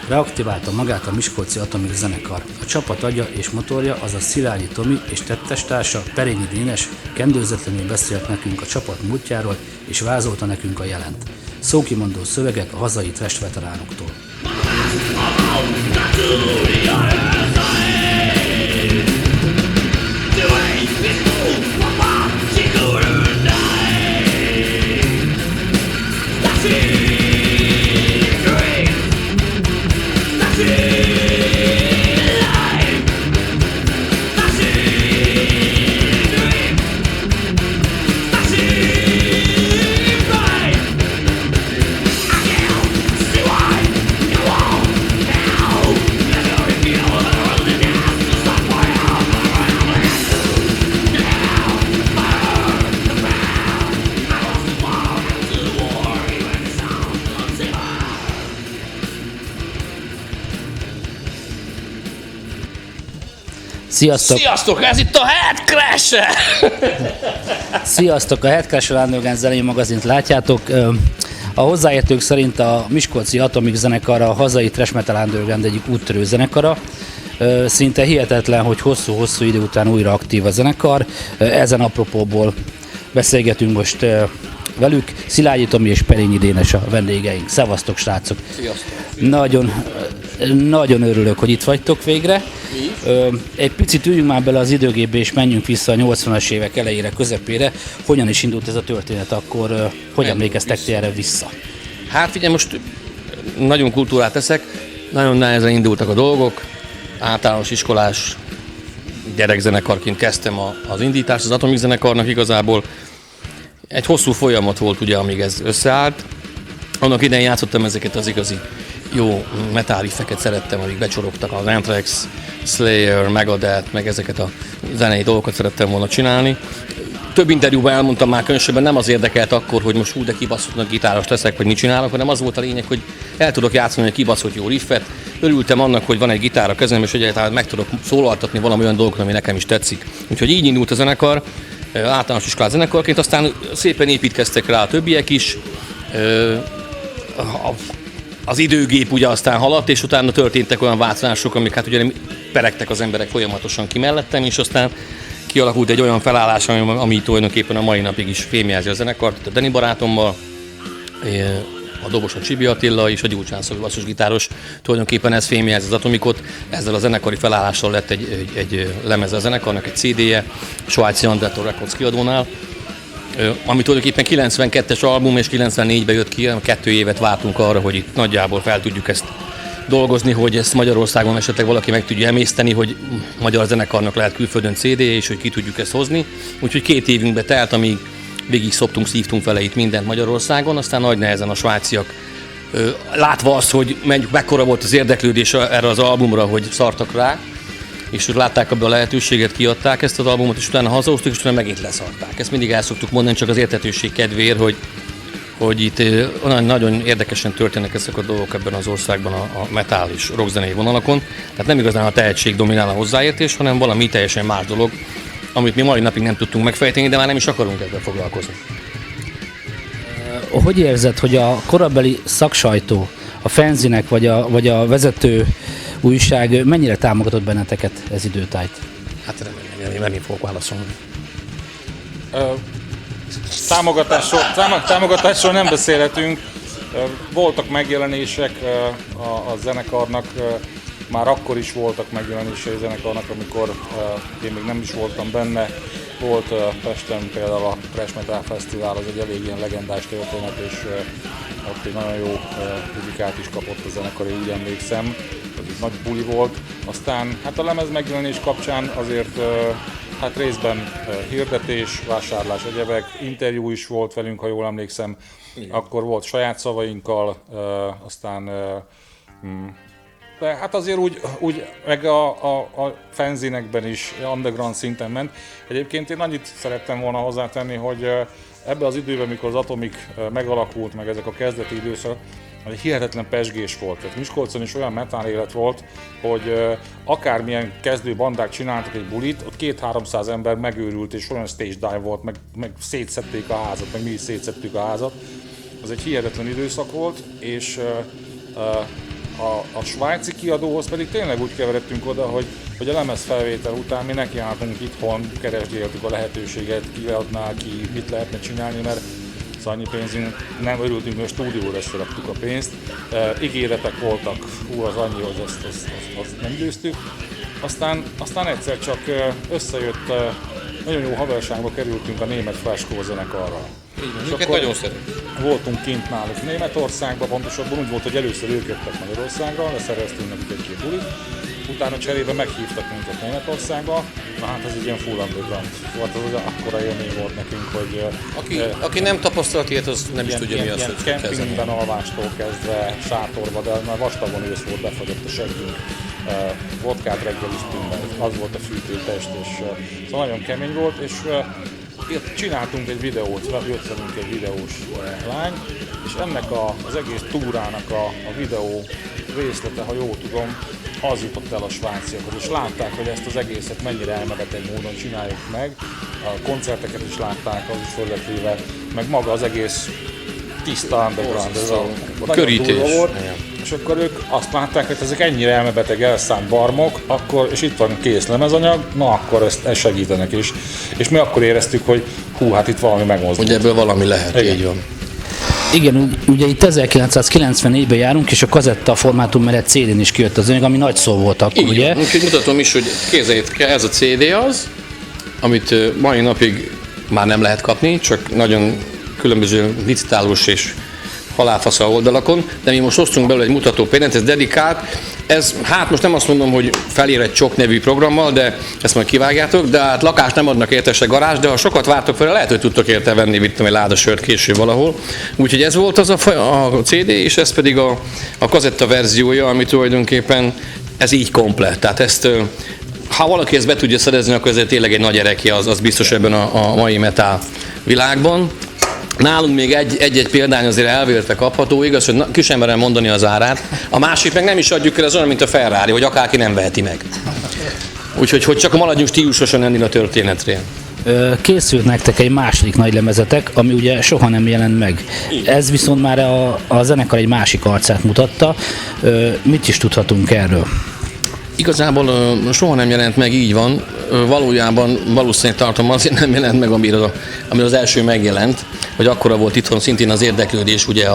reaktiválta magát a miskolci Atomic zenekar. A csapat agya és motorja, azaz Szilágyi Tomi és tettestársa Perényi Dénes kendőzetlenül beszélt nekünk a csapat múltjáról és vázolta nekünk a jelent. Szókimondó szövegek a hazai thrash veteránoktól. Sziasztok! Sziasztok! Ez itt a Head Crash! Sziasztok! A Head Crash Underground zenei magazint látjátok. A hozzáértők szerint a miskolci Atomic zenekar a hazai thrash metal underground egyik úttörő zenekara. Szinte hihetetlen, hogy hosszú-hosszú idő után újra aktív a zenekar. Ezen apropóból beszélgetünk most velük. Szilágyi Tomi és Perényi Dénes a vendégeink. Szevasztok, srácok! Sziasztok! Nagyon örülök, hogy itt vagytok végre. Egy picit üljünk már bele az időgépbe, és menjünk vissza a 80-as évek elejére, közepére. Hogyan is indult ez a történet akkor? Hogy emlékeztek ti erre vissza? Hát figyelj, most nagyon kultúrát teszek, nagyon nehezen indultak a dolgok. Általános iskolás gyerekzenekarként kezdtem az indítást az Atomic zenekarnak igazából. Egy hosszú folyamat volt ugye, amíg ez összeállt. Annak idején játszottam ezeket az igazi jó metal riffeket, szerettem, amik becsorogtak, az Anthrax, Slayer, Megadeth, meg ezeket a zenei dolgokat szerettem volna csinálni. Több interjúban elmondtam már különösebben, nem az érdekelt akkor, hogy most de kibaszott gitáros leszek, vagy mit csinálok, hanem az volt a lényeg, hogy el tudok játszani egy kibaszott jó riffet. Örültem annak, hogy van egy gitár a kezemben, és egyáltalán meg tudok szólaltatni valami olyan dolgot, ami nekem is tetszik. Úgyhogy így indult a zenekar, általános iskolás zenekarként, aztán szépen építkeztek rá a többiek is. Az időgép ugye aztán haladt, és utána történtek olyan változások, amik hát ugye peregtek az emberek folyamatosan ki mellettem, és aztán kialakult egy olyan felállás, ami tulajdonképpen a mai napig is fémjelzi a zenekart, a Dani barátommal, a dobos a Csibi Attila és a Gyurcsán Szabi basszusgitáros. Tulajdonképpen ez fémjelzi az Atomicot, ezzel a zenekari felállással lett egy lemeze a zenekarnak, egy CD-je, a svájci Undertone Records kiadónál, ami tulajdonképpen 92-es album, és 94-ben jött ki, 2 évet vártunk arra, hogy itt nagyjából fel tudjuk ezt dolgozni, hogy ezt Magyarországon esetleg valaki meg tudja emészteni, hogy magyar zenekarnak lehet külföldön CD-je, és hogy ki tudjuk ezt hozni. Úgyhogy 2 évünkbe telt, amíg végig szoptunk, szívtunk vele itt mindent Magyarországon, aztán nagy nehezen a svájciak, látva azt, hogy mekkora volt az érdeklődés erre az albumra, hogy szartak rá, és látták abban a lehetőséget, kiadták ezt az albumot, és utána hazahoztuk, és utána megint leszarták. Ezt mindig el szoktuk mondani, csak az érthetőség kedvéért, hogy itt nagyon érdekesen történnek ezek a dolgok ebben az országban a metal és rockzenei vonalakon. Tehát nem igazán a tehetség dominál a hozzáértés, hanem valami teljesen más dolog, amit mi mai napig nem tudtunk megfejteni, de már nem is akarunk ebben foglalkozni. Hogy érzed, hogy a korabeli szaksajtó, a fanzinek vagy a vezető újság mennyire támogatott benneteket ez időtájt? Hát remélem, én fogok válaszolni. Támogatásról nem beszélhetünk. Voltak megjelenések a zenekarnak, már akkor is voltak megjelenései a zenekarnak, amikor én még nem is voltam benne. Volt Pesten például a Thrash Metal Fesztivál, az egy elég ilyen legendás történet, és ott egy nagyon jó kritikát is kapott a zenekar, úgy emlékszem. Ez egy nagy buli volt. Aztán hát a lemez megjelenés kapcsán azért hát részben hirdetés, vásárlás, egyebek, interjú is volt velünk, ha jól emlékszem. Igen. Akkor volt saját szavainkkal, aztán de hát azért úgy meg a fanzinekben is underground szinten ment. Egyébként én annyit szerettem volna hozzátenni, hogy ebben az időben, mikor az Atomic megalakult, meg ezek a kezdeti időszak, egy hihetetlen pesgés volt. Tehát Miskolcon is olyan metal élet volt, hogy akármilyen kezdő bandák csináltak egy bulit, ott 200-300 ember megőrült, és olyan stage dive volt, meg szétszedték a házat, meg mi is szétszedtük a házat. Ez egy hihetetlen időszak volt, és A svájci kiadóhoz pedig tényleg úgy keveredtünk oda, hogy a lemez felvétel után mi nekiálltunk itthon, keresgéltük a lehetőséget, ki adná, ki mit lehetne csinálni, mert annyi pénzünk nem örültünk, hogy a stúdióra összeraktuk a pénzt. Ígéretek voltak, az annyi, hogy azt nem győztük. Aztán egyszer csak összejött, nagyon jó haverságba kerültünk a német Flashcore zenekarral. Őket nagyon szeretem. Voltunk kint náluk Németországban, pontosabban úgy volt, hogy először ők jöttek Magyarországra, leszerveztünk nekik egy-két bulit. Utána cserébe meghívtak minket Németországba, na hát ez egy ilyen full underground volt, az akkora élmény volt nekünk, hogy... Aki nem tapasztalt ilyet, az nem is tudja mi az, hogy kempingben alvástól kezdve sátorba, de már vastagon ősz volt, befagyott a seggünk. Vodkát reggeliztünk, az volt a fűtőtest, és szóval nagyon kemény volt, és csináltunk egy videót, jött velünk egy videós lány, és ennek az egész túrának a videó részlete, ha jól tudom, az jutott el a svájciakhoz, és látták, hogy ezt az egészet mennyire elmebeteg módon csináljuk meg, a koncerteket is látták, az is fölletvéve, meg maga az egész tiszta underground, ez a körítés. Volt, és akkor ők azt látták, hogy ezek ennyire elmebeteg elszánt barmok, akkor, és itt van kész lemezanyag, na akkor ezt segítenek is. És mi akkor éreztük, hogy hú, hát itt valami megmozdult. Hogy ebből valami lehet, így van. Igen, ugye itt 1994-ben járunk, és a kazetta formátum mellett CD-n is kijött az anyag, ami nagy szó volt akkor, így ugye? Úgyhogy mutatom is, hogy kézzeljétek el, ez a CD az, amit mai napig már nem lehet kapni, csak nagyon különböző licitálós és halálfasza oldalakon, de mi most osztunk belőle egy mutató példát, ez dedikált. Ez, hát most nem azt mondom, hogy felér egy csok nevű programmal, de ezt majd kivágjátok, de hát lakást nem adnak érte se garázs, de ha sokat vártok fel, lehet, hogy tudtok érte venni, vittem egy láda sört később valahol. Úgyhogy ez volt az a CD, és ez pedig a kazetta verziója, ami tulajdonképpen ez így komplett. Tehát ezt, ha valaki ezt be tudja szerezni, akkor ez tényleg egy nagy erekje, az biztos ebben a mai metal világban. Nálunk még egy példány azért elvéltve kapható, igaz, hogy ki sem merem mondani az árát. A másik meg nem is adjuk el, az olyan, mint a Ferrari, hogy akárki nem veheti meg. Úgyhogy hogy csak maradjunk stílusosan ennél a történetre. Készült nektek egy második nagy lemezetek, ami ugye soha nem jelent meg. Ez viszont már a zenekar egy másik arcát mutatta. Mit is tudhatunk erről? Igazából soha nem jelent meg, így van. Valójában valószínűleg tartom azért nem jelent meg, amire az első megjelent, hogy akkora volt itthon szintén az érdeklődés, ugye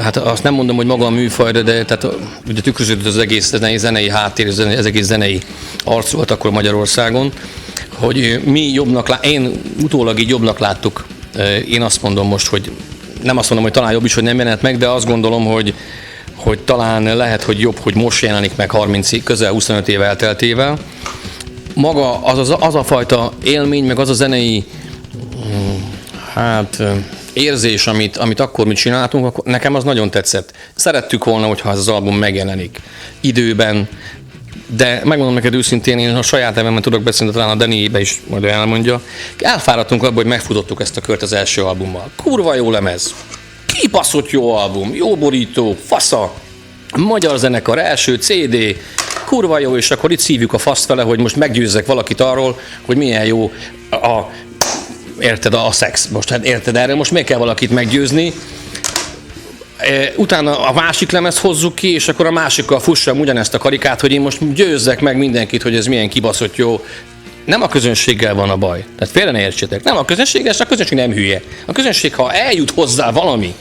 hát azt nem mondom, hogy maga a műfajra, de tehát ugye tükröződött az egész zenei háttér, az egész zenei arc volt akkor Magyarországon, hogy mi én utólag így jobbnak láttuk. Én azt mondom most, hogy nem azt mondom, hogy talán jobb is, hogy nem jelent meg, de azt gondolom, hogy talán lehet, hogy jobb, hogy most jelenik meg 30, közel 25 év elteltével. Maga az a fajta élmény, meg az a zenei érzés, amit akkor mi csináltunk, nekem az nagyon tetszett. Szerettük volna, hogyha ez az album megjelenik időben, de megmondom neked őszintén, én a saját nevemben tudok beszélni, talán a Daniébe is majd elmondja. Elfáradtunk abba, hogy megfutottuk ezt a kört az első albummal. Kurva jó lemez, kibaszott jó album, jó borító, fasza, magyar zenekar, első CD, kurva jó, és akkor itt szívjuk a faszt vele, hogy most meggyőzzek valakit arról, hogy milyen jó érted, a szex. Most hát érted erre, most miért kell valakit meggyőzni? Utána a másik lemez hozzuk ki, és akkor a másikkal fussam ugyanezt a karikát, hogy én most győzzek meg mindenkit, hogy ez milyen kibaszott jó. Nem a közönséggel van a baj. Tehát félre ne értsétek. Nem a közönséggel, a közönség nem hülye. A közönség, ha eljut hozzá valami,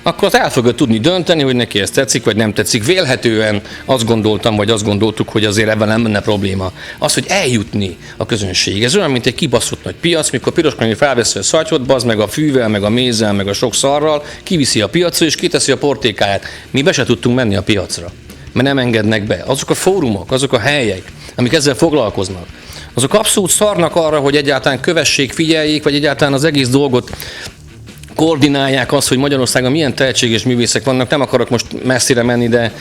akkor az el fogod tudni dönteni, hogy neki ez tetszik, vagy nem tetszik. Vélhetően azt gondoltam, vagy azt gondoltuk, hogy azért ebben nem lenne probléma. Az, hogy eljutni a közönség. Ez olyan, mint egy kibaszott nagy piac, mikor Piroskányi felveszi a szatyrot, bazd meg a fűvel, meg a mézzel, meg a sok szarral, kiviszi a piacra, és kiteszi a portékáját. Mi be se tudtunk menni a piacra, mert nem engednek be. Azok a fórumok, azok a helyek, amik ezzel foglalkoznak, azok abszolút szarnak arra, hogy egyáltalán kövessék, figyeljék, vagy egyáltalán az egész dolgot koordinálják azt, hogy Magyarországon milyen tehetséges művészek vannak. Nem akarok most messzire menni, de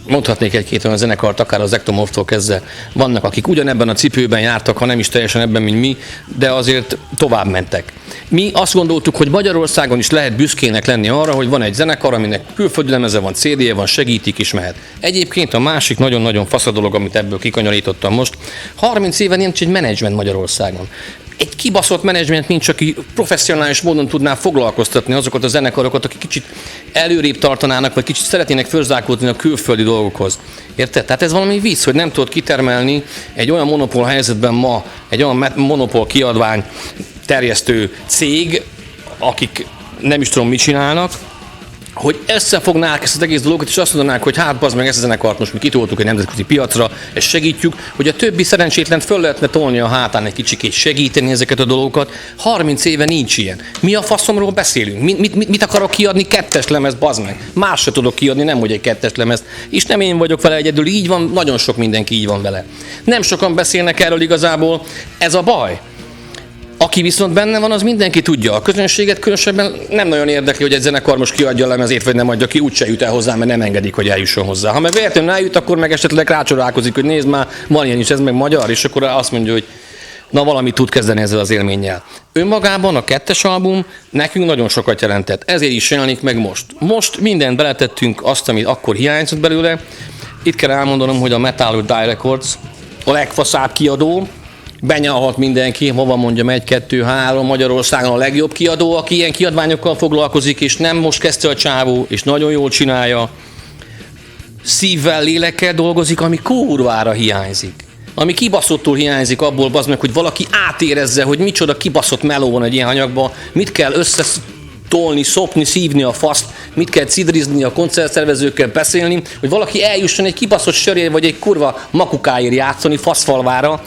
mondhatnék egy-két olyan zenekart, akár az Ektomorftól kezdve. Vannak, akik ugyanebben a cipőben jártak, ha nem is teljesen ebben, mint mi, de azért tovább mentek. Mi azt gondoltuk, hogy Magyarországon is lehet büszkének lenni arra, hogy van egy zenekar, aminek külföldi lemeze van, CD-je van, segítik is mehet. Egyébként a másik nagyon-nagyon fasz a dolog, amit ebből kikanyarítottam most, 30 éve nincs egy menedzsment Magyarországon. egy kibaszott menedzsment nincs, aki professzionális módon tudná foglalkoztatni azokat a zenekarokat, akik kicsit előrébb tartanának, vagy kicsit szeretnének fölzárkózni a külföldi dolgokhoz. Érted? Tehát ez valami vicc, hogy nem tudod kitermelni egy olyan monopól helyzetben ma, egy olyan monopól kiadvány terjesztő cég, akik nem is tudom mit csinálnak, hogy összefognák ezt az egész dolgot, és azt mondanák, hogy hát bazd meg, ezt a zenekart most mi kitoltuk egy nemzetközi piacra, ezt segítjük, hogy a többi szerencsétlen föl lehetne tolni a hátán egy kicsikét, segíteni ezeket a dolgokat. 30 éve nincs ilyen. Mi a faszomról beszélünk? Mit akarok kiadni? 2-es lemez, bazd meg. Más se tudok kiadni, nem hogy egy 2-es lemezt. És nem én vagyok vele egyedül, így van, nagyon sok mindenki így van vele. Nem sokan beszélnek erről igazából, ez a baj. Aki viszont benne van, az mindenki tudja. A közönséget különösebben nem nagyon érdekli, hogy egy zenekar most kiadja a lemezét, vagy nem adja ki, úgyse jut el hozzá, mert nem engedik, hogy eljusson hozzá. Ha meg véletlenül eljut, akkor meg esetleg rácsodálkozik, hogy nézd már, van ilyen is, ez meg magyar, és akkor azt mondja, hogy na valamit tud kezdeni ezzel az élménnyel. Önmagában a 2-es album nekünk nagyon sokat jelentett, ezért is jelenik meg most. Most mindent beletettünk azt, amit akkor hiányzott belőle. Itt kell elmondanom, hogy a Metal Will Die Records a legfaszább kiadó, benyalhat mindenki, hova mondjam, 1, 2, 3, Magyarországon a legjobb kiadó, aki ilyen kiadványokkal foglalkozik, és nem most kezdte a csávó, és nagyon jól csinálja. Szívvel, lélekkel dolgozik, ami kurvára hiányzik. Ami kibaszottul hiányzik abból, bazd meg, hogy valaki átérezze, hogy micsoda kibaszott meló van egy ilyen anyagban, mit kell összetolni, szopni, szívni a faszt, mit kell cidrizni a koncertszervezőkkel beszélni, hogy valaki eljusson egy kibaszott sörért, vagy egy kurva makukáért játszani faszfalvára,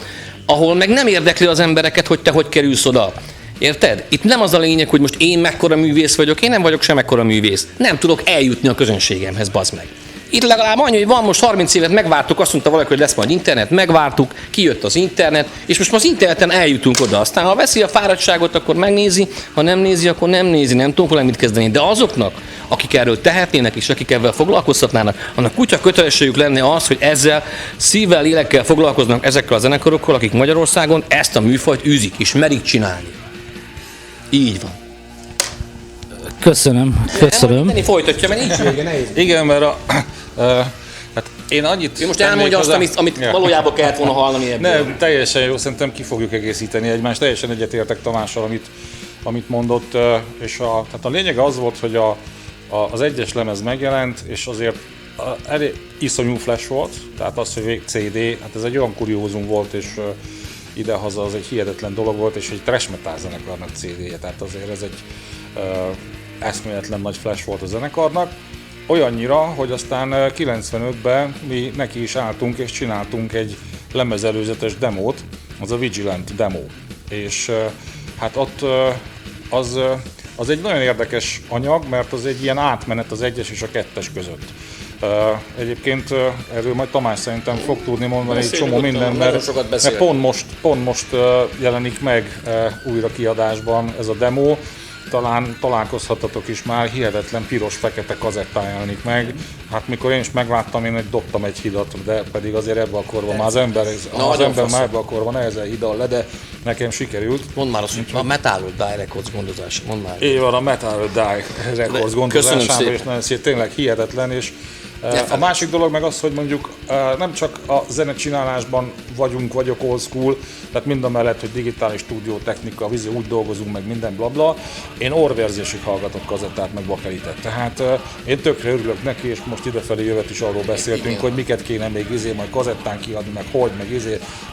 ahol meg nem érdekli az embereket, hogy te hogy kerülsz oda. Érted? Itt nem az a lényeg, hogy most én mekkora művész vagyok, én nem vagyok sem mekkora művész. Nem tudok eljutni a közönségemhez, bazd meg. Itt legalább annyi, hogy van most 30 évet, megvártuk, azt mondta valaki, hogy lesz majd internet, megvártuk, kijött az internet, és most az interneten eljutunk oda. Aztán ha veszi a fáradtságot, akkor megnézi, ha nem nézi, akkor nem nézi, nem tudunk vele mit kezdeni. De azoknak, akik erről tehetnének, és akik ebben foglalkoztatnának, annak kutya kötelességük lenne az, hogy ezzel szívvel, lélekkel foglalkoznak ezekkel a zenekarokkal, akik Magyarországon ezt a műfajt űzik, és merik csinálni. Így van. Köszönöm. Nem folytatja, mert nincs vége, nehéz. Igen, mert hát én annyit... Ő most elmondja azt, amit valójában kellett volna hallani ebből. Nem, teljesen jó, szerintem ki fogjuk egészíteni egymást, teljesen egyetértek Tamással, amit mondott, és tehát a lényege az volt, hogy az 1-es lemez megjelent, és azért elég iszonyú flash volt, tehát az, hogy CD, hát ez egy olyan kuriózum volt, és idehaza az egy hihetetlen dolog volt, és egy thrash metal zenekarnak CD-je, tehát azért ez egy eszméletlen nagy flash volt a zenekarnak. Olyannyira, hogy aztán 95-ben mi neki is álltunk és csináltunk egy lemezelőzetes demót, az a Vigilant demo. És hát ott az egy nagyon érdekes anyag, mert az egy ilyen átmenet az 1-es és a 2-es között. Egyébként erről majd Tamás szerintem fog tudni mondani egy csomó minden, mert pont most jelenik meg újra kiadásban ez a demo. Talán találkozhatatok is már, hihetetlen piros-fekete kazettán jelenik meg. Hát mikor én is megláttam, én dobtam egy hidat, de pedig azért ebben a korban már az ember már ebben a korban nehezen hidal le, de nekem sikerült. Mondd már azt, hogy a Metal Will Die Records gondozás, mondd már. Így van, a Metal Will Die Records gondozásában, és nagyon szép, tényleg hihetetlen, és a másik dolog meg az, hogy mondjuk nem csak a zenecsinálásban vagyok old school, tehát mindamellett, hogy digitális stúdiótechnika, úgy dolgozunk meg minden blabla, én orrverzésig hallgatok kazettát meg bakelitet. Tehát én tökre örülök neki, és most idefelé jövet is arról beszéltünk, hogy miket kéne még majd kazettán kiadni, meg hogy, meg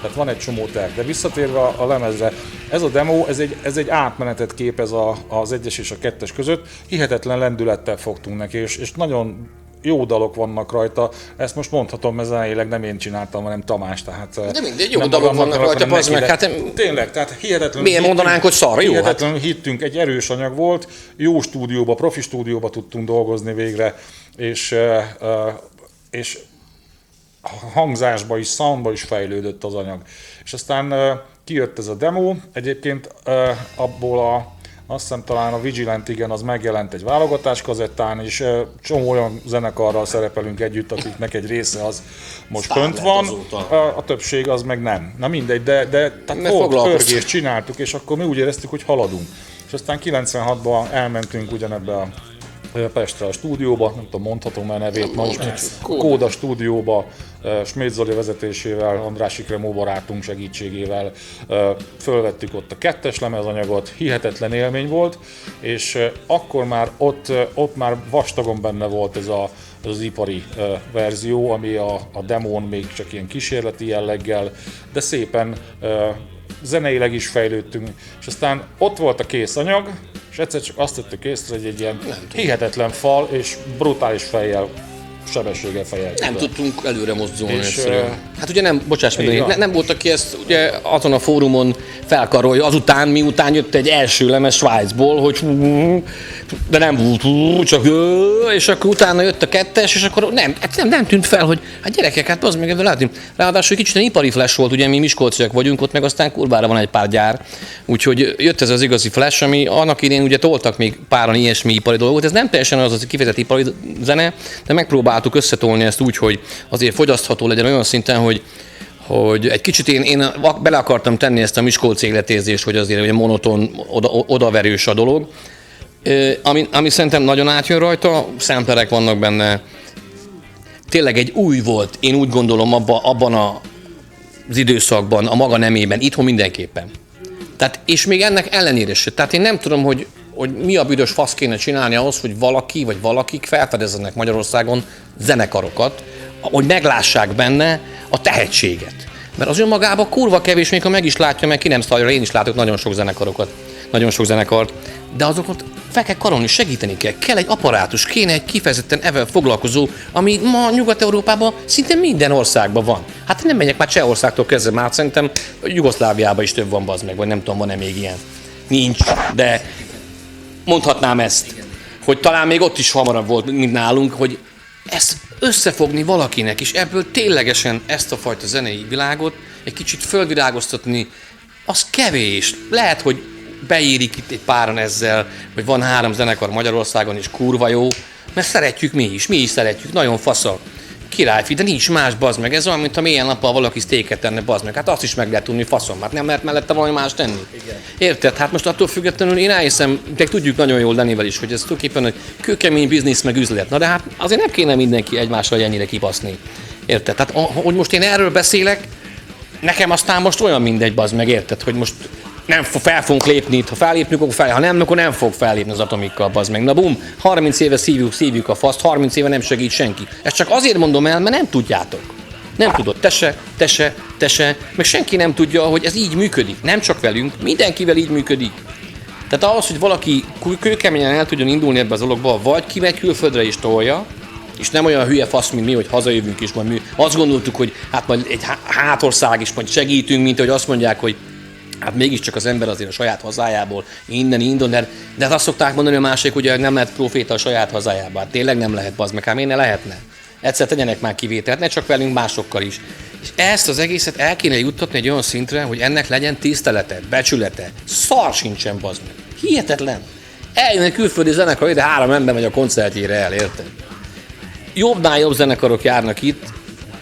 tehát van egy csomó terv. De visszatérve a lemezre, ez a demo, ez egy átmenetet képez az 1-es és a 2-es között, hihetetlen lendülettel fogtunk neki, és nagyon jó dalok vannak rajta, ezt most mondhatom, ez elég nem én csináltam, hanem Tamás, tehát... De mindegy, jó dalok vannak rajta, bazd meg, hát... Tényleg, tehát hihetetlen... Miért mondanánk, hogy szar, jó? Hihetetlen hittünk, egy erős anyag volt, jó stúdióba, profi stúdióba tudtunk dolgozni végre, és hangzásba is, soundba is fejlődött az anyag. És aztán kijött ez a demo, egyébként abból azt hiszem talán a Vigilant, igen, az megjelent egy válogatás kazettán, és csomó olyan zenekarral szerepelünk együtt, akiknek egy része az most fönt van, a többség az meg nem. Na mindegy, de tehát volt pörgés, csináltuk, és akkor mi úgy éreztük, hogy haladunk. És aztán 96-ban elmentünk ugyanebbe a Pestre a stúdióba, nem tudom, mondhatom el nevét, most Kóda stúdióba, Schmidt Zoli vezetésével, András Ikremó barátunk segítségével fölvettük ott a 2-es lemezanyagot, hihetetlen élmény volt, és akkor már ott már vastagon benne volt ez az ipari verzió, ami a demón még csak ilyen kísérleti jelleggel, de szépen zeneileg is fejlődtünk, és aztán ott volt a kész anyag, és egyszer csak azt tettük észre, hogy egy ilyen hihetetlen fal és brutális sebességgel fejelte. Nem tudtunk előre mozdulni egyszerűen. Hát ugye nem, bocsáss meg, nem volt, aki ezt ugye azon a fórumon felkarolja, azután, miután jött egy első lemez Svájcból, hogy de nem volt, csak és akkor utána jött a 2-es, és akkor nem tűnt fel, hogy hát gyerekek, hát az meg ebben látni. Ráadásul kicsit egy ipari flash volt, ugye mi miskolciak vagyunk, ott meg aztán kurvára van egy pár gyár, úgyhogy jött ez az igazi flash, ami annak idején ugye toltak még páran ilyesmi ipari dolgot, ez nem teljesen az kifejezett ipari zene, de megpróbáltuk összetolni ezt úgy, hogy azért fogyasztható legyen olyan szinten, hogy egy kicsit én bele akartam tenni ezt a miskolci életérzést, hogy azért ugye monoton, odaverős a dolog, ami szerintem nagyon átjön rajta, samplerek vannak benne. Tényleg egy új volt, én úgy gondolom abban az időszakban, a maga nemében, itthon mindenképpen. Tehát, és még ennek ellenére se. Tehát én nem tudom, hogy mi a büdös fasz kéne csinálni ahhoz, hogy valaki vagy valakik felfedezzenek Magyarországon zenekarokat, hogy meglássák benne a tehetséget. Mert az önmagában kurva kevés, még ha meg is látja, meg ki nem szarja, én is látok nagyon sok zenekart, de azokat fel kell karolni, segíteni kell egy apparátus, kéne egy kifejezetten ezzel foglalkozó, ami ma Nyugat-Európában szinte minden országban van. Hát nem megyek már Csehországtól kezdve, már szerintem Jugoszláviában is több van, bazd meg, vagy nem tudom, van-e még ilyen. Nincs, de mondhatnám ezt, hogy talán még ott is hamarabb volt, mint nálunk, hogy ezt összefogni valakinek, és ebből ténylegesen ezt a fajta zenei világot egy kicsit fölvirágoztatni, az kevés. Lehet, hogy beérik itt egy páran ezzel, hogy van 3 zenekar Magyarországon, és kurva jó, mert szeretjük mi is szeretjük, nagyon fasza. Királyfi, de nincs más, bazd meg. Ez olyan, mint ha mélyen nappal valaki sztéket tenne, bazd meg. Hát azt is meg lehet tudni, faszom, hát nem lehet mellette valami más tenni. Igen. Érted? Hát most attól függetlenül én elhiszem, de tudjuk nagyon jól Danivel is, hogy ez tulajdonképpen egy kőkemény biznisz meg üzlet. Na de hát azért nem kéne mindenki egymásra ennyire kibaszni. Érted? Tehát hogy most én erről beszélek, nekem aztán most olyan mindegy, bazd meg, érted? Hogy most nem fel fogunk lépni, ha fellépnünk, akkor fel, ha nem, akkor nem fog fellépni az Atomikkal, bazd meg. Na bum, 30 éve szívjuk a faszt, 30 éve nem segít senki. Ezt csak azért mondom el, mert nem tudjátok. Nem tudod, te se, meg senki nem tudja, hogy ez így működik. Nem csak velünk, mindenkivel így működik. Tehát ahhoz, hogy valaki kőkeményen el tudjon indulni ebbe az dologba, vagy kimegy külföldre is tolja, és nem olyan hülye fasz, mint mi, hogy hazajövünk is, majd mi azt gondoltuk, hogy hát majd egy hátország is majd segítünk, mint hogy azt mondják, hogy hát mégiscsak az ember azért a saját hazájából innen indul, de hát azt szokták mondani a másik, hogy nem lehet proféta a saját hazájában. Hát tényleg nem lehet, bazd meg, hát miért ne lehetne? Egyszer tegyenek már kivételt, ne csak velünk, másokkal is. És ezt az egészet el kéne juttatni egy olyan szintre, hogy ennek legyen tisztelete, becsülete. Szar sincsen, bazd meg. Hihetetlen. Eljön egy külföldi zenekar, de 3 ember megy a koncertjére el, érted? Jobbnál jobb zenekarok járnak itt,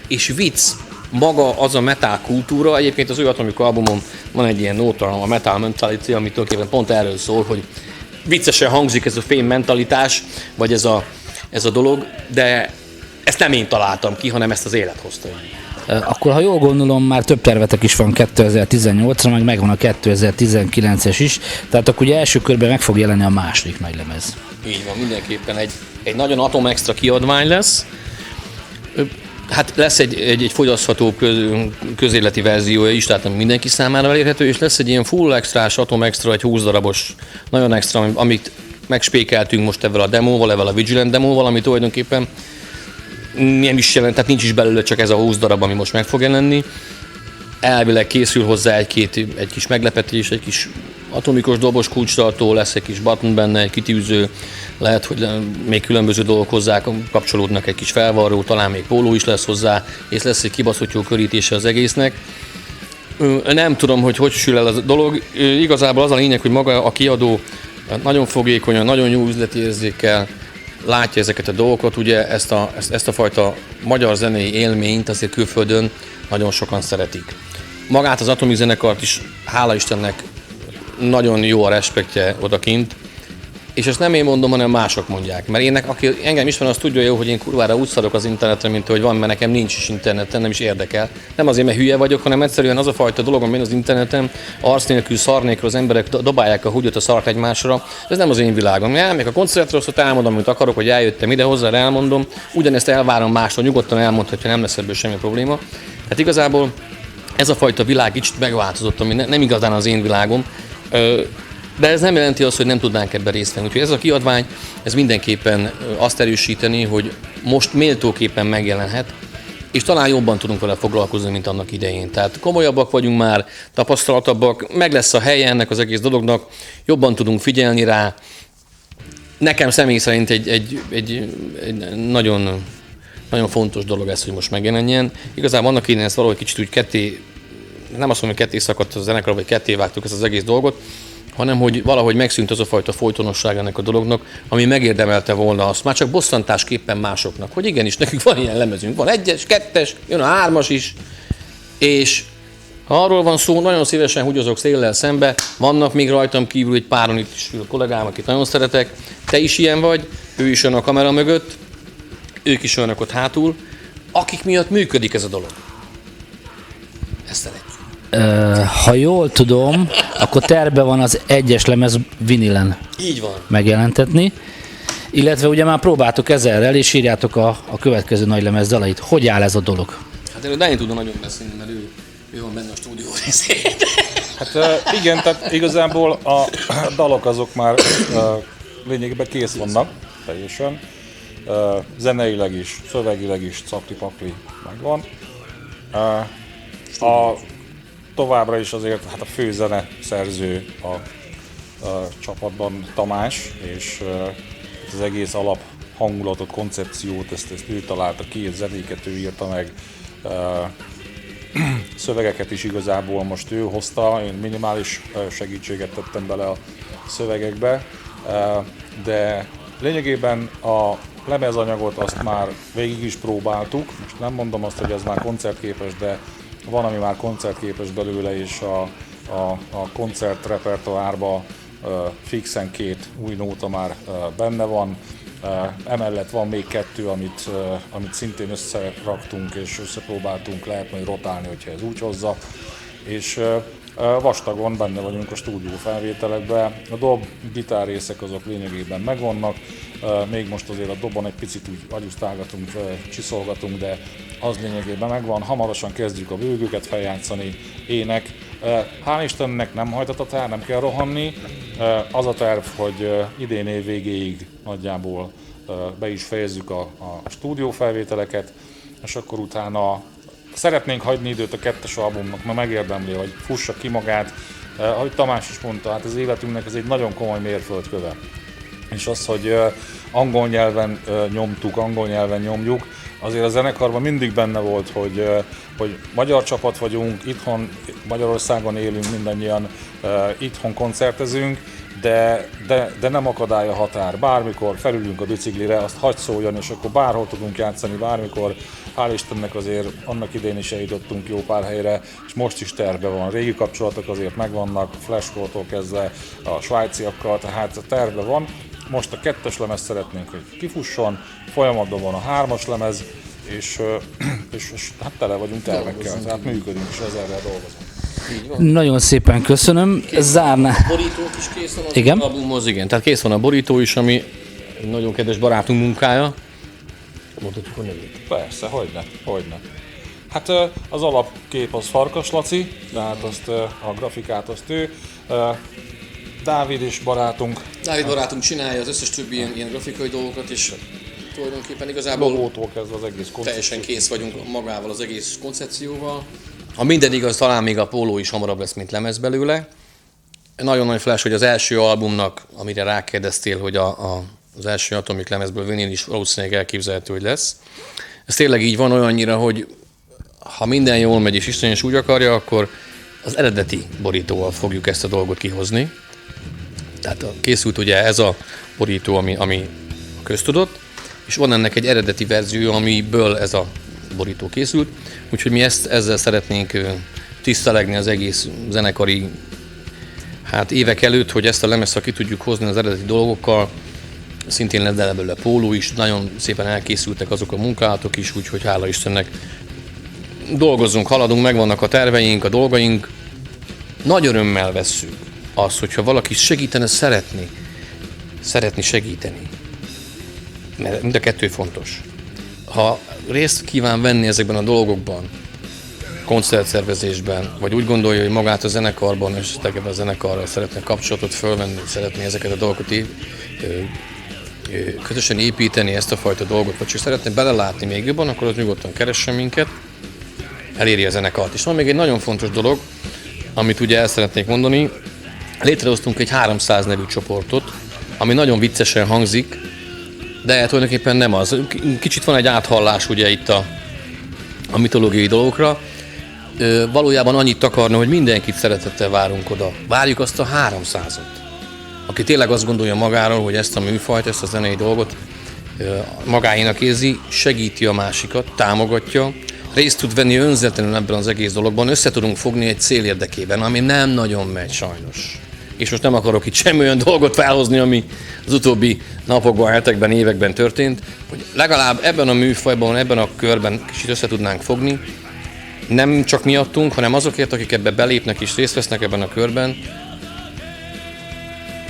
és vicc, maga az a metal kultúra, egyébként az ő Atomic albumon van egy ilyen nóta, a metal mentality, ami tulajdonképpen pont erről szól, hogy viccesen hangzik ez a fém mentalitás, vagy ez a dolog, de ezt nem én találtam ki, hanem ezt az élet hozta. Akkor, ha jól gondolom, már több tervetek is van 2018-ra, meg megvan a 2019-es is, tehát akkor ugye első körben meg fog jelenni a második nagylemez. Így van, mindenképpen egy nagyon Atom Extra kiadvány lesz. Hát lesz egy fogyasztható közéleti verziója is, tehát mindenki számára elérhető, és lesz egy ilyen full extrás, Atom Extra, egy 20 darabos, nagyon extra, amit megspékeltünk most ebben a demóval, ebben a Vigilant demóval, ami tulajdonképpen nem is jelent, tehát nincs is belőle csak ez a 20 darab, ami most meg fog jelenni. Elvileg készül hozzá egy kis meglepetés, egy kis atomikos dobos kulcstartó, lesz egy kis button benne, egy kitűző, lehet, hogy még különböző dolgok hozzá kapcsolódnak, egy kis felvarró, talán még póló is lesz hozzá, és lesz egy kibaszott jó körítése az egésznek. Nem tudom, hogy sül el a dolog. Igazából az a lényeg, hogy maga a kiadó nagyon fogékonyan, nagyon jó üzleti érzékkel látja ezeket a dolgokat. Ugye ezt a fajta magyar zenei élményt azért külföldön nagyon sokan szeretik. Magát az Atomic zenekart is, hála Istennek, nagyon jó a respektje odakint. És ezt nem én mondom, hanem mások mondják. Mert aki engem ismer, az tudja jó, hogy én kurvára úgy szarok az internetre, mint hogy van, mert nekem nincs is interneten, nem is érdekel. Nem azért, mert hülye vagyok, hanem egyszerűen az a fajta dolog, ami az interneten, arc nélkül, szar nélkül az emberek dobálják a húgyot, a szart egymásra. Ez nem az én világom. Elmegyek a koncertre, azt elmondom, amit akarok, hogy eljöttem ide hozzá, elmondom. Ugyanezt elvárom mástól, nyugodtan elmondhatja, nem lesz ebből semmi probléma. Tehát igazából ez a fajta világ kicsit megváltozott, ami nem igazán az én világom. De ez nem jelenti azt, hogy nem tudnánk ebben részt venni. Úgyhogy ez a kiadvány, ez mindenképpen azt erősíteni, hogy most méltóképpen megjelenhet, és talán jobban tudunk vele foglalkozni, mint annak idején. Tehát komolyabbak vagyunk már, tapasztaltabbak, meg lesz a helye ennek az egész dolognak, jobban tudunk figyelni rá. Nekem személy szerint egy nagyon, nagyon fontos dolog ez, hogy most megjelenjen. Igazából annak idején ezt valahogy kicsit úgy nem azt mondom, hogy ketté szakadt a zenekar, vagy ketté vágtuk ezt az egész dolgot, hanem hogy valahogy megszűnt az a fajta folytonosság ennek a dolognak, ami megérdemelte volna azt, már csak bosszantásképpen másoknak, hogy igenis, nekünk van ilyen lemezünk, van 1-es, 2-es, jön a 3-as is, és ha arról van szó, nagyon szívesen húgyozok széllel szembe, vannak még rajtam kívül egy páron itt is a kollégám, akit nagyon szeretek, te is ilyen vagy, ő is jön a kamera mögött, ők is jönnek ott hátul, akik miatt működik ez a dolog. Ezt szeretjük. Ha jól tudom, akkor terve van az 1-es lemez vinilen Így van. megjelentetni, illetve ugye már próbáltok ezerrel, és írjátok a következő nagy lemez dalait. Hogy áll ez a dolog? Hát erről Dani tudna nagyon beszélni, mert ő van benne a stúdió részén. Hát igen, tehát igazából a dalok azok már lényegében kész vannak, teljesen. Zeneileg is, szövegileg is, cakli-pakli megvan. Továbbra is azért hát a fő zene szerző a csapatban Tamás, és az egész alap hangulatot, koncepciót, ezt ő találta ki, a zenéket ő írta meg, szövegeket is igazából most ő hozta, én minimális segítséget tettem bele a szövegekbe, de lényegében a lemezanyagot azt már végig is próbáltuk, most nem mondom azt, hogy ez már koncertképes, de van, ami már koncertképes belőle, és a koncertrepertoárban fixen 2 új nóta már benne van. Emellett van még 2, amit szintén összeraktunk és összepróbáltunk, lehet majd rotálni, hogyha ez úgy hozza. És vastagon benne vagyunk a stúdió felvételekben. A dob, gitárrészek azok lényegében megvannak, még most azért a dobon egy picit úgy agyusztálgatunk, csiszolgatunk, de az lényegében megvan. Hamarosan kezdjük a bőgőket feljátszani, ének. Hál' Istennek nem hajtott a tár, nem kell rohanni. Az a terv, hogy idén év végéig nagyjából be is fejezzük a stúdió felvételeket, és akkor utána szeretnénk hagyni időt a 2-es albumnak, mert megérdemli, hogy fussa ki magát. Ahogy Tamás is mondta, hát az életünknek ez egy nagyon komoly mérföldköve. És az, hogy angol nyelven nyomtuk, angol nyelven nyomjuk, azért a zenekarban mindig benne volt, hogy magyar csapat vagyunk, itthon Magyarországon élünk mindannyian, itthon koncertezünk, de nem akadály a határ. Bármikor felülünk a biciklire, azt hagy szóljon, és akkor bárhol tudunk játszani, bármikor. Hál' Istennek azért annak idején is eljutottunk jó pár helyre, és most is terve van. Régi kapcsolatok azért megvannak, Flashcore-tól kezdve a svájciakkal, tehát terve van. Most a 2-es lemez szeretnénk, hogy kifusson, folyamatban van a 3-as lemez, és hát tele vagyunk tervekkel, tehát működünk, és ezerrel dolgozunk. Nagyon szépen köszönöm. Zárná. Borítók is kész van az igen? albumhoz, igen. Tehát kész van a borító is, ami egy nagyon kedves barátunk munkája. Mondhatjuk a nevét. Persze, hogyne. Hát az alapkép az Farkas Laci, tehát azt a grafikát azt ő. Dávid is barátunk. Dávid barátunk csinálja az összes többi ilyen grafikai dolgokat, és tulajdonképpen igazából logótól kezdve az egész koncepció. Teljesen kész vagyunk magával az egész koncepcióval. Ha minden igaz, talán még a póló is hamarabb lesz, mint lemez belőle. Nagyon nagy flash, hogy az első albumnak, amire rákérdeztél, hogy az első Atomic lemezből vinil is valószínűleg elképzelhető, hogy lesz. Ez tényleg így van olyannyira, hogy ha minden jól megy és Isten is úgy akarja, akkor az eredeti borítóval fogjuk ezt a dolgot kihozni. Tehát készült ugye ez a borító, ami köztudott, és van ennek egy eredeti verzió, amiből ez a borító készült, úgyhogy mi ezzel szeretnénk tisztelegni az egész zenekari Hát évek előtt, hogy ezt a lemezt ki tudjuk hozni az eredeti dolgokkal, szintén lett belőle póló is, nagyon szépen elkészültek azok a munkálatok is, úgyhogy hála Istennek dolgozunk, haladunk, megvannak a terveink, a dolgaink. Nagy örömmel vesszük azt, hogyha valaki segítene szeretni segíteni. Mert mind a kettő fontos. Ha részt kíván venni ezekben a dolgokban, koncertszervezésben, vagy úgy gondolja, hogy magát a zenekarban, és ebben a zenekarral szeretne kapcsolatot fölvenni, szeretné ezeket a dolgokat közösen építeni, ezt a fajta dolgot, vagy csak szeretne belelátni még jobban, akkor az nyugodtan keressen minket, eléri a zenekart. És van még egy nagyon fontos dolog, amit ugye el szeretnék mondani. Létrehoztunk egy 300 nevű csoportot, ami nagyon viccesen hangzik, de tulajdonképpen nem az. Kicsit van egy áthallás ugye itt a mitológiai dolgokra. Valójában annyit akarna, hogy mindenkit szeretettel várunk oda. Várjuk azt a 300-at, aki tényleg azt gondolja magáról, hogy ezt a műfajt, ezt a zenei dolgot magáénak érzi, segíti a másikat, támogatja, részt tud venni önzetlenül ebben az egész dologban, össze tudunk fogni egy cél érdekében, ami nem nagyon megy sajnos. És most nem akarok itt semmi olyan dolgot felhozni, ami az utóbbi napokban, hetekben, években történt, hogy legalább ebben a műfajban, ebben a körben kicsit össze tudnánk fogni, nem csak miattunk, hanem azokért, akik ebbe belépnek és részt vesznek ebben a körben,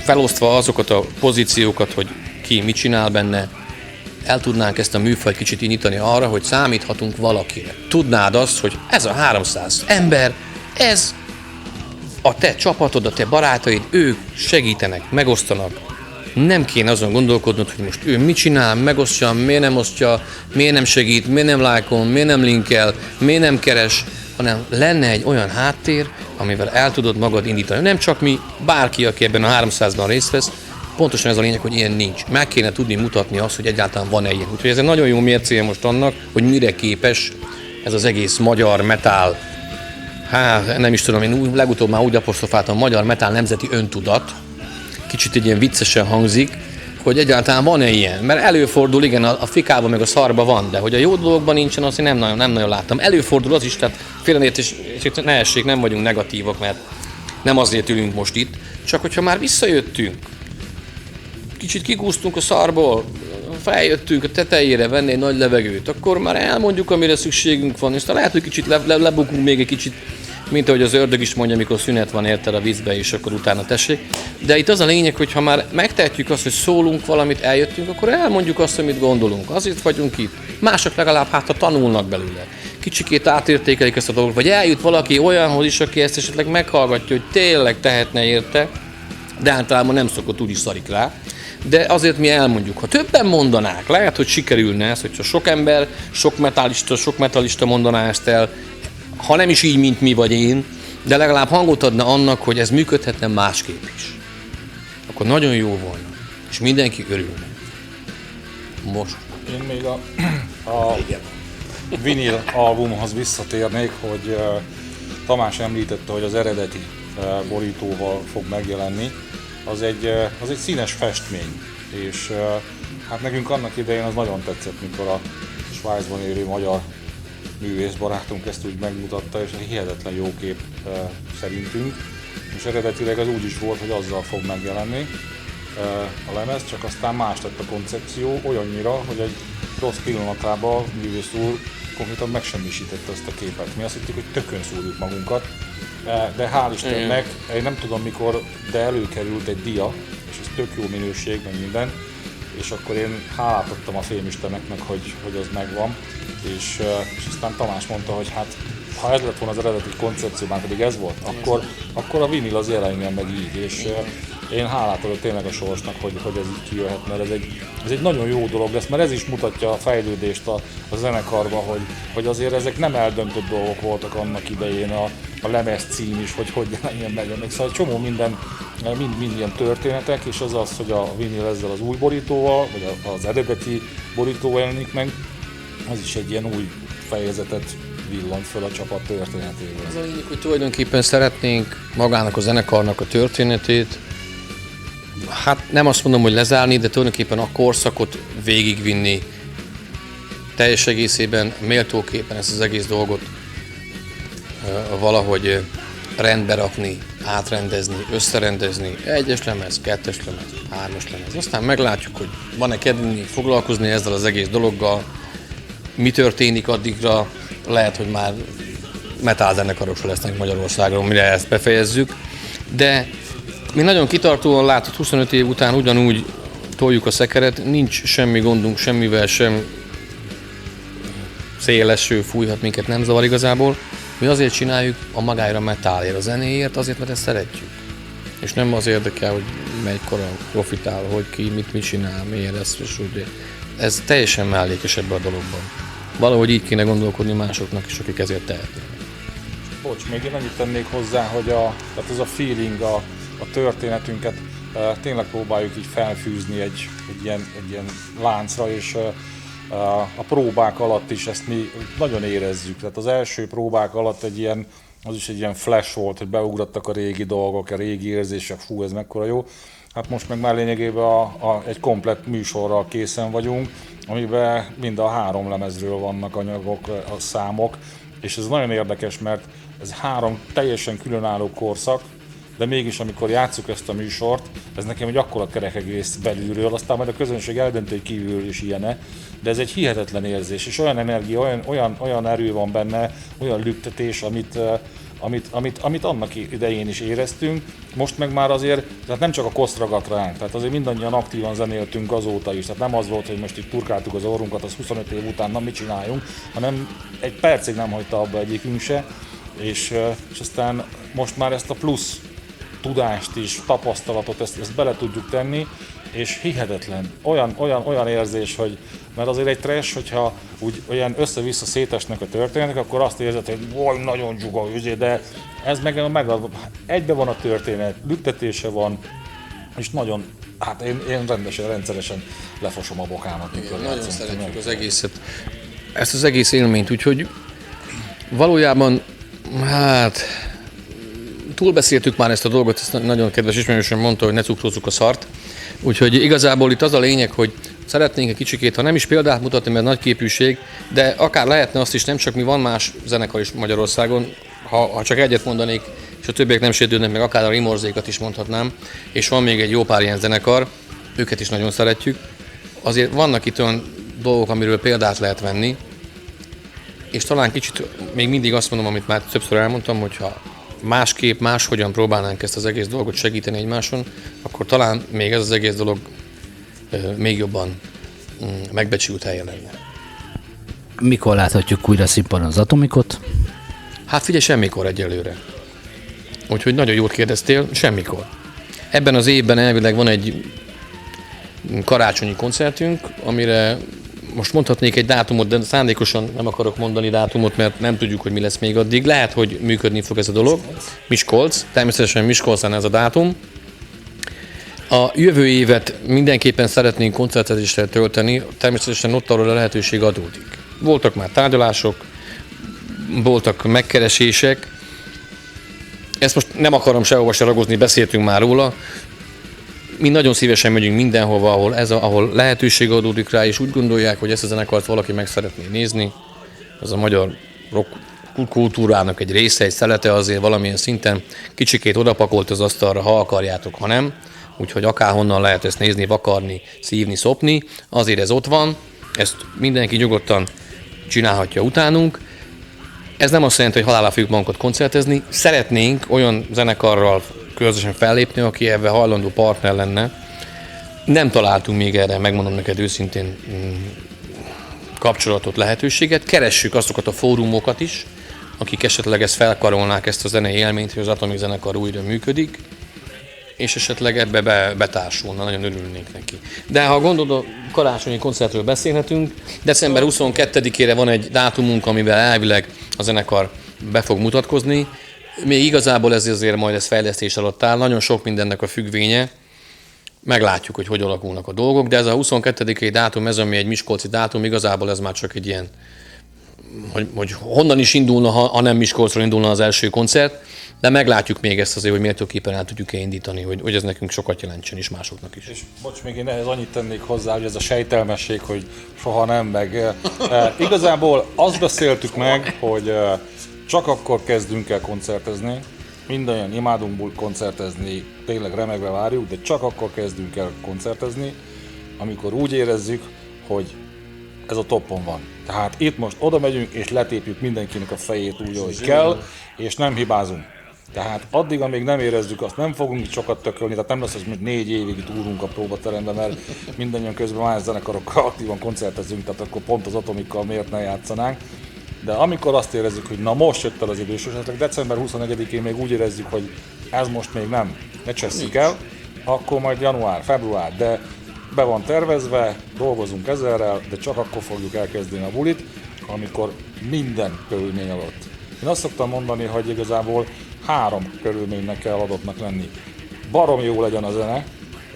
felosztva azokat a pozíciókat, hogy ki mit csinál benne, el tudnánk ezt a műfajt kicsit nyitani arra, hogy számíthatunk valakire. Tudnád azt, hogy ez a 300 ember, ez a te csapatod, a te barátaid, ők segítenek, megosztanak. Nem kéne azon gondolkodnod, hogy most ő mit csinál, megosztja, miért nem osztja, miért nem segít, miért nem lájkol, miért nem linkel, miért nem keres, hanem lenne egy olyan háttér, amivel el tudod magad indítani. Nem csak mi, bárki, aki ebben a 300-ban részt vesz, pontosan ez a lényeg, hogy ilyen nincs. Meg kéne tudni mutatni azt, hogy egyáltalán van-e ilyen. Úgyhogy ez egy nagyon jó mércéje most annak, hogy mire képes ez az egész magyar metal. Hát nem is tudom, én legutóbb már úgy apostrofáltam, a magyar metal nemzeti öntudat. Kicsit egy ilyen viccesen hangzik, hogy egyáltalán van-e ilyen. Mert előfordul, igen, a fikában meg a szarban van, de hogy a jó dologban nincsen, azt én nem nagyon láttam. Előfordul az is, tehát félreértés, és ne essék, nem vagyunk negatívak, mert nem azért ülünk most itt, csak hogyha már visszajöttünk, kicsit kikúztunk a szarból, feljöttünk a tetejére venni egy nagy levegőt, akkor már elmondjuk, amire szükségünk van, és lehet, hogy kicsit lebukunk még egy kicsit, mint ahogy az ördög is mondja, amikor szünet van érted a vízbe, és akkor utána tessék. De itt az a lényeg, hogy ha már megtehetjük azt, hogy szólunk valamit, eljöttünk, akkor elmondjuk azt, amit gondolunk. Azért vagyunk itt. Mások legalább ha tanulnak belőle. Kicsikét átértékelik ezt a dolgot, vagy eljut valaki olyanhoz is, aki ezt esetleg meghallgatja, hogy tényleg tehetne érte, de általában nem szokott, úgyis szarik rá. De azért mi elmondjuk. Ha többen mondanák, lehet, hogy sikerülne ez, hogyha sok ember, sok metalista mondaná ezt el, ha nem is így, mint mi vagy én, de legalább hangot adna annak, hogy ez működhetne másképp is. Akkor nagyon jó volna, és mindenki örülne. Most. Én még a vinil albumhoz visszatérnék, hogy Tamás említette, hogy az eredeti borítóval fog megjelenni. Az egy színes festmény, és hát nekünk annak idején az nagyon tetszett, mikor a Svájcban élő magyar művészbarátunk ezt úgy megmutatta, és egy hihetetlen jó kép szerintünk. És eredetileg az úgy is volt, hogy azzal fog megjelenni a lemez, csak aztán más lett a koncepció olyannyira, hogy egy rossz pillanatában a művész úr konkrétan megsemmisítette azt a képet. Mi azt hittük, hogy tökön szúrjuk magunkat, de hál' Istennek, én nem tudom mikor, de előkerült egy dia, és ez tök jó minőség, meg minden, és akkor én hálát adtam a filmisteneknek, hogy az megvan, és aztán Tamás mondta, hogy hát ha ez lett volna az eredeti koncepció, már pedig ez volt, akkor a vinil az jelenjen meg így, és én hálát adok tényleg a sorsnak, hogy ez így kijöhet, mert ez egy nagyon jó dolog lesz, mert ez is mutatja a fejlődést a zenekarban, hogy azért ezek nem eldöntött dolgok voltak annak idején, a lemez cím is, hogy jelenjen meg. Szóval egy csomó minden, mind ilyen történetek, és az, hogy a vinil ezzel az új borítóval, vagy az eredeti borítóval jelenik meg, az is egy ilyen új fejezetet villant föl a csapat történetéből. Az a lényeg, hogy tulajdonképpen szeretnénk magának a zenekarnak a történetét, hát nem azt mondom, hogy lezárni, de tulajdonképpen a korszakot végigvinni, teljes egészében, méltóképpen ezt az egész dolgot valahogy rendbe rakni, átrendezni, összerendezni, 1-es lemez, 2-es lemez, 3-as lemez. Aztán meglátjuk, hogy van-e kedvünk foglalkozni ezzel az egész dologgal, mi történik addigra, lehet, hogy már metal zenekarok lesznek Magyarországon, mire ezt befejezzük, de mi nagyon kitartóan látott 25 év után ugyanúgy toljuk a szekeret, nincs semmi gondunk semmivel sem, széleső fújhat minket, nem zavar igazából. Mi azért csináljuk a magára metálért, a zenéért, azért, mert ezt szeretjük. És nem az érdekel, hogy melykor profitál, hogy ki mit csinál, miért lesz, és úgy. Ez teljesen mellékes ebben a dologban. Valahogy így kéne gondolkodni másoknak is, akik ezért tehetnek. Bocs, még én annyit tennék hozzá, hogy tehát az a feeling, a történetünket tényleg próbáljuk így felfűzni egy ilyen láncra, és a próbák alatt is ezt mi nagyon érezzük. Tehát az első próbák alatt az is egy ilyen flash volt, hogy beugrottak a régi dolgok, a régi érzések, fú, ez mekkora jó. Hát most meg már lényegében egy komplett műsorral készen vagyunk, amiben mind a 3 lemezről vannak anyagok, a számok, és ez nagyon érdekes, mert ez 3 teljesen különálló korszak, de mégis amikor játsszuk ezt a műsort, ez nekem egy akkora kerek egész belülről, aztán majd a közönség eldöntő, hogy kívülről is ilyene, de ez egy hihetetlen érzés, és olyan energia, olyan erő van benne, olyan lüktetés, amit annak idején is éreztünk, most meg már azért, tehát nem csak a kosz ragadt ránk, tehát azért mindannyian aktívan zenéltünk azóta is, tehát nem az volt, hogy most itt turkáltuk az orrunkat, az 25 év után, na mit csináljunk, hanem egy percig nem hagyta abba egyikünk se, és aztán most már ezt a plusz tudást is, tapasztalatot, ezt bele tudjuk tenni, és hihetetlen, olyan érzés, hogy mert azért egy trash, hogyha úgy olyan össze-vissza szétesnek a történetek, akkor azt érzed, hogy vaj, nagyon dzsuga, de ez meg egybe van a történet, lüktetése van, és nagyon, hát én rendszeresen lefosom a bokámat. Igen, nagyon szeretjük az egészet, ezt az egész élményt, úgyhogy valójában, hát túlbeszéltük már ezt a dolgot, ezt nagyon kedves ismerősöm mondta, hogy ne cukrozzuk a szart. Úgyhogy igazából itt az a lényeg, hogy szeretnénk egy kicsikét, ha nem is példát mutatni, mert nagy képűség, de akár lehetne azt is, nem csak mi, van más zenekar is Magyarországon, ha csak egyet mondanék, és a többiek nem sértődnek meg, akár a Rimorzékat is mondhatnám, és van még egy jó pár ilyen zenekar, őket is nagyon szeretjük. Azért vannak itt olyan dolgok, amiről példát lehet venni, és talán kicsit még mindig azt mondom, amit már többször elmondtam, hogyha másképp, máshogyan próbálnánk ezt az egész dolgot segíteni egymáson, akkor talán még ez az egész dolog még jobban megbecsült helye lenne. Mikor láthatjuk újra színpadon az Atomikot? Hát figyelj, semmikor egyelőre. Úgyhogy nagyon jót kérdeztél, semmikor. Ebben az évben elvileg van egy karácsonyi koncertünk, amire most mondhatnék egy dátumot, de szándékosan nem akarok mondani dátumot, mert nem tudjuk, hogy mi lesz még addig. Lehet, hogy működni fog ez a dolog. Miskolc, természetesen Miskolcán ez a dátum. A jövő évet mindenképpen szeretnénk koncertezésre tölteni, természetesen ott arról a lehetőség adódik. Voltak már tárgyalások, voltak megkeresések. Ezt most nem akarom sehova se ragozni, beszéltünk már róla. Mi nagyon szívesen megyünk mindenhova, ahol lehetőség adódik rá, és úgy gondolják, hogy ezt a zenekart valaki meg szeretné nézni. Az a magyar rock kultúrának egy része, egy szelete azért valamilyen szinten kicsikét odapakolt az asztalra, ha akarjátok, ha nem. Úgyhogy akárhonnan lehet ezt nézni, vakarni, szívni, szopni. Azért ez ott van, ezt mindenki nyugodtan csinálhatja utánunk. Ez nem azt jelenti, hogy halálra fogjuk magunkat koncertezni. Szeretnénk olyan zenekarral közösen fellépni, aki ebben hajlandó partner lenne. Nem találtunk még erre, megmondom neked őszintén, kapcsolatot, lehetőséget. Keressük azokat a fórumokat is, akik esetleg ezt felkarolnák, ezt a zenei élményt, hogy az Atomik zenekar újra működik, és esetleg ebbe betársulna, nagyon örülnénk neki. De ha gondolod, a karácsonyi koncertről beszélhetünk, december 22-ére van egy dátumunk, amivel elvileg a zenekar be fog mutatkozni. Még igazából ez azért majd ez fejlesztés alatt áll, nagyon sok mindennek a függvénye. Meglátjuk, hogy alakulnak a dolgok, de ez a 22. dátum, ez ami egy miskolci dátum, igazából ez már csak egy ilyen, hogy honnan is indulna, ha nem Miskolcról indulna az első koncert, de meglátjuk még ezt azért, hogy méltóképpen el tudjuk indítani, hogy ez nekünk sokat jelentsen is másoknak is. És bocs, még én ehhez annyit tennék hozzá, hogy ez a sejtelmesség, hogy soha nem, meg igazából azt beszéltük meg, hogy csak akkor kezdünk el koncertezni, mindannyian imádunk koncertezni, tényleg remegve várjuk, de csak akkor kezdünk el koncertezni, amikor úgy érezzük, hogy ez a toppon van. Tehát itt most oda megyünk és letépjük mindenkinek a fejét úgy, ahogy kell, és nem hibázunk. Tehát addig, amíg nem érezzük, azt nem fogunk itt sokat tökölni, tehát nem lesz, hogy még 4 évig itt úrunk a próbateremben, mert mindannyian közben más zenekarokkal aktívan koncertezünk, tehát akkor pont az Atomikkal miért ne játszanánk. De amikor azt érezzük, hogy na most jött el az idő, és esetleg december 21-én még úgy érezzük, hogy ez most még nem, ne csesszük el, akkor majd január, február, de be van tervezve, dolgozunk ezerrel, de csak akkor fogjuk elkezdeni a bulit, amikor minden körülmény adott. Én azt szoktam mondani, hogy igazából 3 körülménynek kell adottnak lenni. Baromi jó legyen a zene,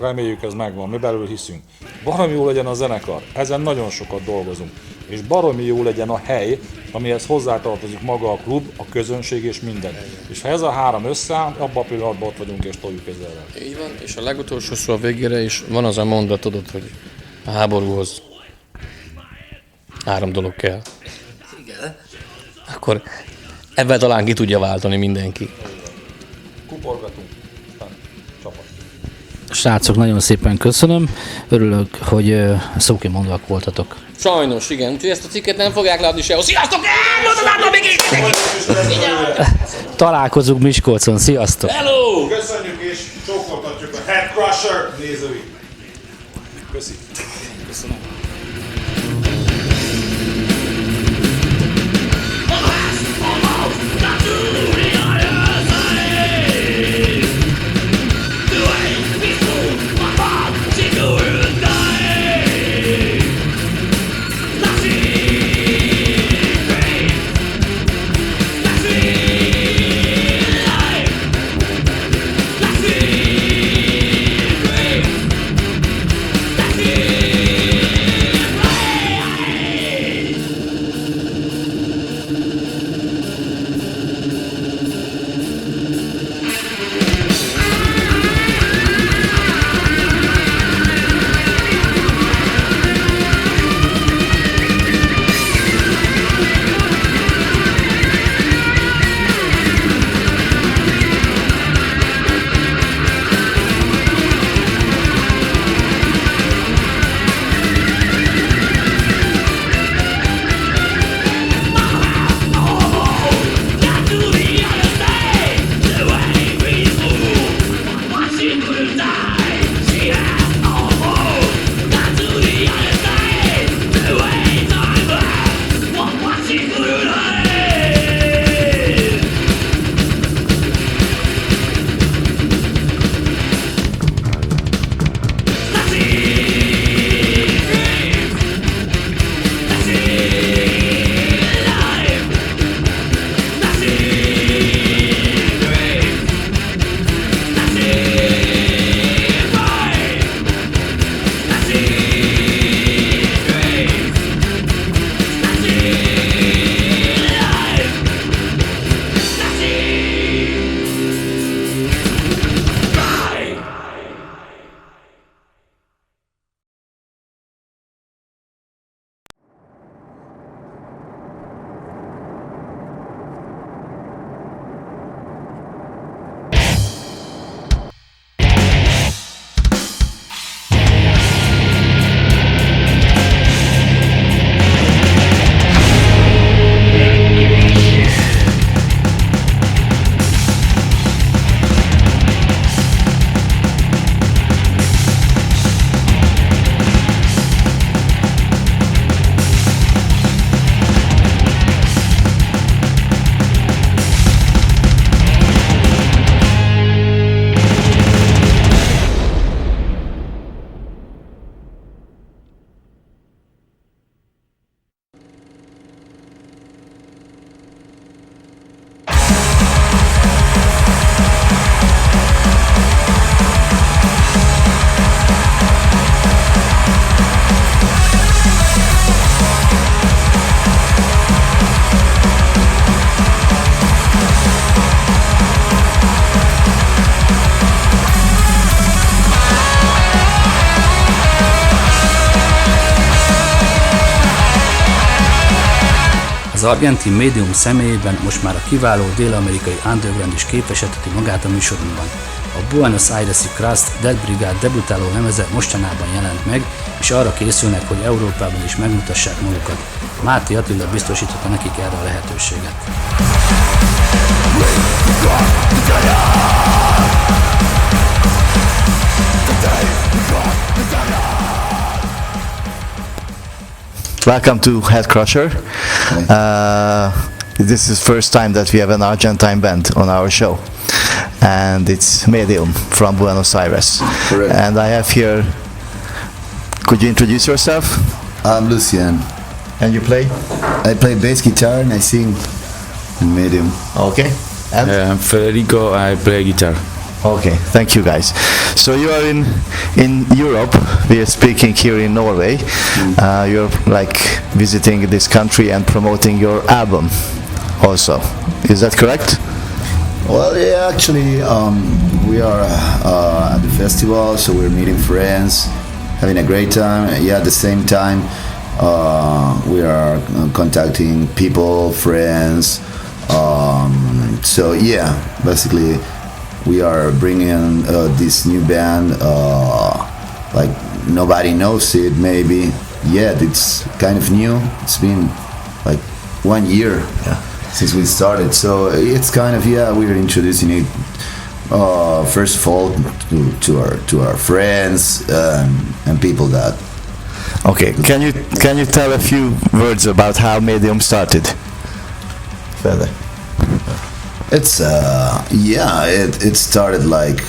reméljük ez megvan, mi belül hiszünk. Baromi jó legyen a zenekar, ezen nagyon sokat dolgozunk. És baromi jó legyen a hely, amihez hozzátartozik maga a klub, a közönség és minden. És ha ez a 3 összeáll, abban a pillanatban ott vagyunk és toljuk ezerrel. Így van, és a legutolsó szó a végére is van az a mondatod, hogy a háborúhoz 3 dolog kell. Igen. Akkor ebben talán ki tudja váltani mindenki. Kuporgatunk, aztán csapat. Srácok, nagyon szépen köszönöm. Örülök, hogy szókimondóak voltatok. Sajnos, igen. Úgyhogy ezt a cikket nem fogják látni sehol. Sziasztok! Mondod, még Találkozunk Miskolcon. Sziasztok! Hello! Köszönjük és csókoltatjuk a Head Crusher nézőit. Köszi. Köszönöm. Az argentin médium személyében most már a kiváló dél-amerikai underground is képviselteti magát a műsorunkban. A Buenos Aires-i Crust Dead Brigade debütáló lemeze mostanában jelent meg, és arra készülnek, hogy Európában is megmutassák magukat. Máté Attila biztosította nekik erre a lehetőséget. Welcome to Head Crusher. This is first time that we have an Argentine band on our show, and it's Medium from Buenos Aires. Correct. And I have here. Could you introduce yourself? I'm Lucian. And you play? I play bass guitar and I sing in Medium. Okay. And I'm Federico. I play guitar. okay, thank you guys. So you are in Europe. We are speaking here in Norway. You're like visiting this country and promoting your album also. Is that correct? Well, yeah, actually, we are at the festival, so we're meeting friends, having a great time. Yeah, at the same time, we are contacting people, friends. So yeah, basically, we are bringing this new band. Like nobody knows it, maybe yet. It's kind of new. It's been like 1 year. Yeah. Since we started, so it's kind of we're introducing it first of all to our friends and people that. Okay, can you tell a few words about how Medium started? Further. It's it started like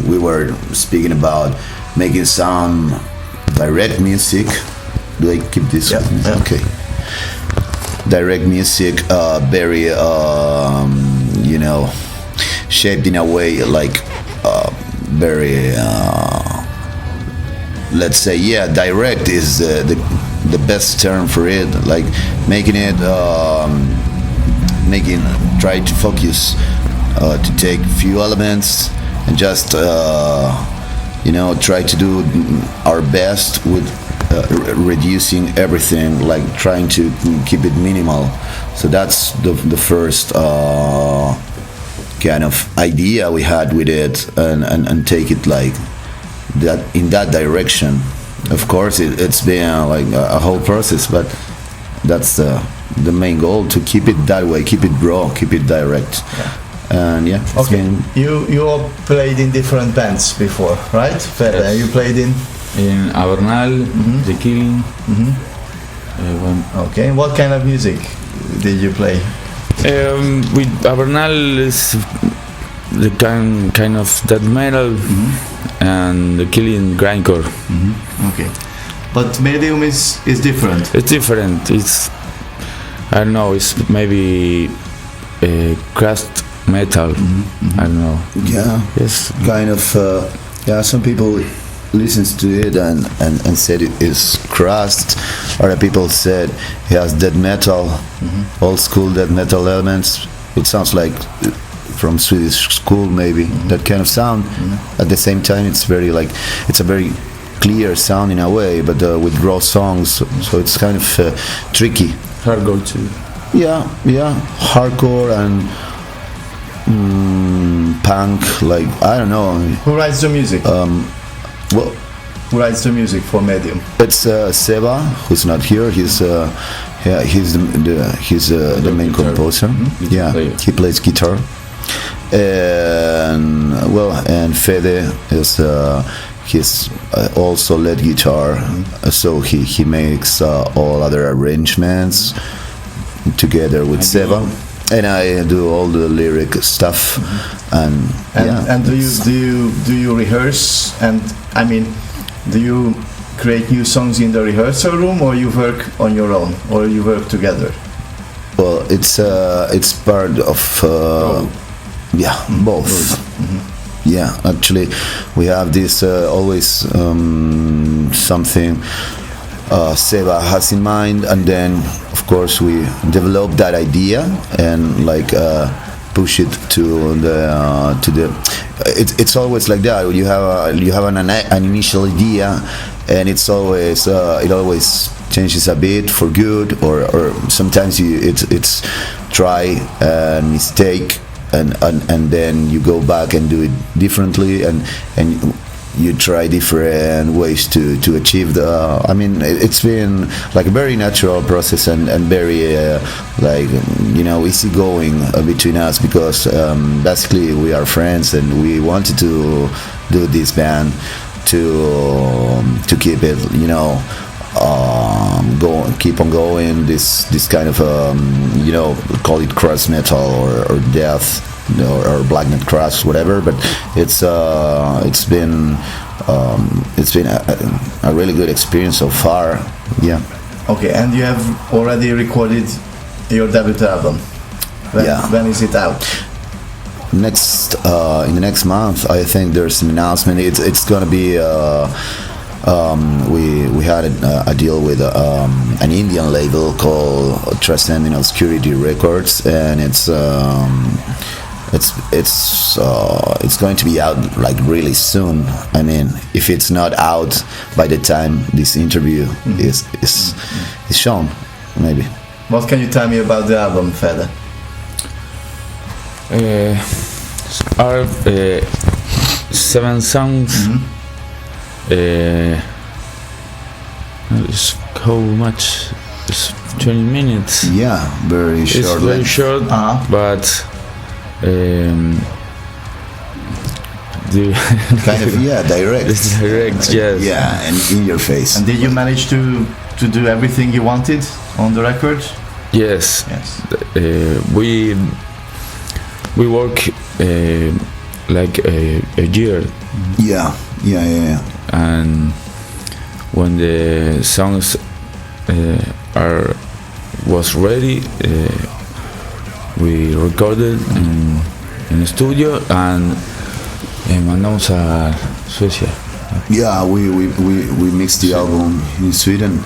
we were speaking about making some direct music. Do I keep this? Yeah. Okay. Direct music, very shaped in a way like very let's say direct is the best term for it, like making it try to focus to take few elements and just try to do our best with reducing everything, like trying to keep it minimal. So that's the first kind of idea we had with it, and take it like that in that direction. Of course, it's been like a whole process, but that's the main goal, to keep it that way, keep it raw, keep it direct. And okay. You all played in different bands before, right? Yes. You played in Avernal, The Killing. Okay. What kind of music did you play? With Avernal is the kind of death metal, and The Killing grindcore. Okay. But Medium is different. It's different. It's, I don't know. It's maybe crust metal. I don't know. Yeah. Yes. Kind of. Some people listens to it and said it is crust. Other people said he has death metal, old school death metal elements. It sounds like from Swedish school, maybe that kind of sound. At the same time, it's a very clear sound in a way, but with raw songs, so it's kind of tricky. Hardcore too. Yeah, hardcore and punk. Like I don't know. Who writes the music? Well, who writes the music for Medium? It's Seba, who's not here. He's the main composer. Yeah, he plays guitar. And Fede is he's also lead guitar, so he makes all other arrangements together with Seba. And I do all the lyric stuff, and do you rehearse? And I mean, do you create new songs in the rehearsal room, or you work on your own, or you work together? Well, it's part of both. Yeah, actually, we have this always something Seba has in mind, and then of course we develop that idea and push it to the. It's always like that. You have an initial idea, and it's always it always changes a bit for good, or sometimes it's try and mistake, and then you go back and do it differently, and you try different ways to achieve the. I mean, it's been like a very natural process and very like easygoing between us, because basically we are friends and we wanted to do this band to keep it, keep on going. This kind of call it crust metal or death. Or black metal crust, whatever, but it's been a really good experience so far. Yeah. Okay, and you have already recorded your debut album. When is it out? Next in the next month, I think there's an announcement. It's gonna be. We had a deal with an Indian label called Transcending Obscurity Records, and it's going to be out like really soon. I mean, if it's not out by the time this interview is shown, maybe. What can you tell me about the album, Fede? Are 7 songs. It's how much? It's 20 minutes. Yeah, very short. It's very short, but. Kind of direct. It's direct, yes. Yeah, and in your face. And did you manage to do everything you wanted on the record? Yes. We work like a year. Yeah. And when the songs was ready. We recorded in the studio and mandamos a Suecia. Yeah, we mixed the album in Sweden.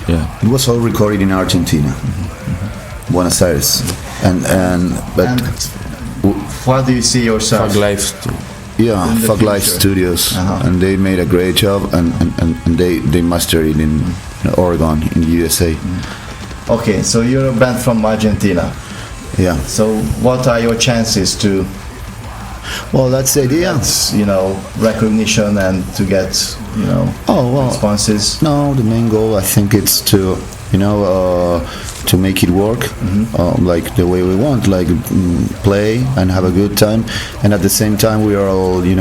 Yeah, it was all recorded in Argentina, Buenos Aires, and where do you see yourself? Fog Life. Fog Life Studios, and they made a great job, and they mastered it in Oregon, in the USA. Okay, so you're a band from Argentina. Yeah. So what are your chances to? Well, that's the idea. Recognition and to get, responses. No, the main goal I think it's to, to make it work, like the way we want, like play and have a good time, and at the same time we are all, we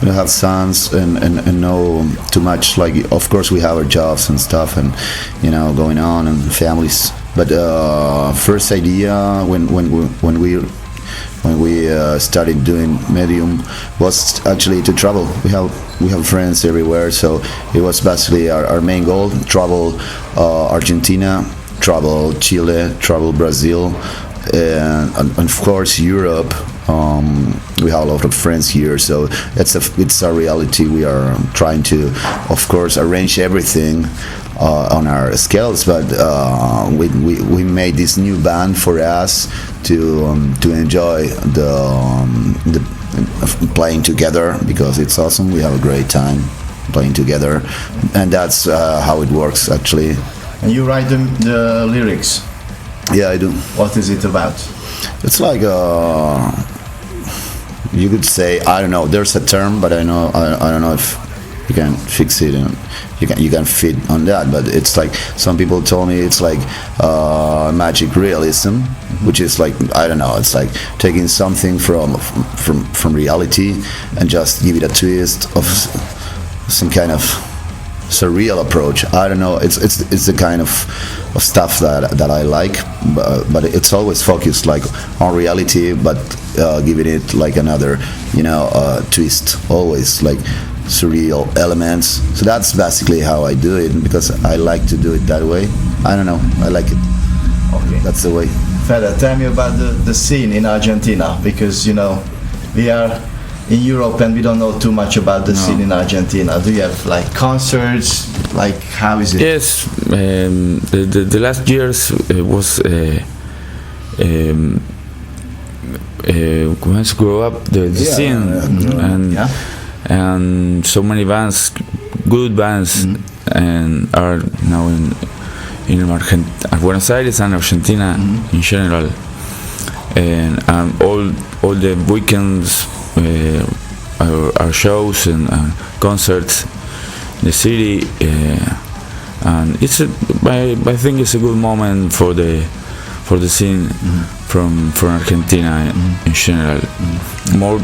have sons and know too much. Like, of course, we have our jobs and stuff, and going on and families. But first idea when we started doing Medium was actually to travel. We have friends everywhere, so it was basically our main goal: travel Argentina, travel Chile, travel Brazil, and of course Europe. We have a lot of friends here, so it's a reality. We are trying to, of course, arrange everything on our scales, but we made this new band for us to enjoy the playing together, because it's awesome. We have a great time playing together, and that's how it works actually. And you write the lyrics? Yeah, I do. What is it about? It's like you could say, I don't know. There's a term, but I don't know if you can fix it and you can fit on that. But it's like some people told me it's like magic realism, which is like, I don't know. It's like taking something from reality and just give it a twist of some kind of surreal approach. I don't know. It's the kind of stuff that I like, but it's always focused like on reality, but giving it like another twist. Always like surreal elements. So that's basically how I do it, because I like to do it that way. I don't know. I like it. Okay. That's the way. Fede, tell me about the scene in Argentina, because we are in Europe and we don't know too much about the scene in Argentina. Do you have like concerts? Like, how is it? Yes, the last years was once grow up the scene, and so many bands, good bands, and are now in Buenos Aires and Argentina in general, and all the weekends our shows and concerts in the city, and I think it's a good moment for the scene from Argentina in general, more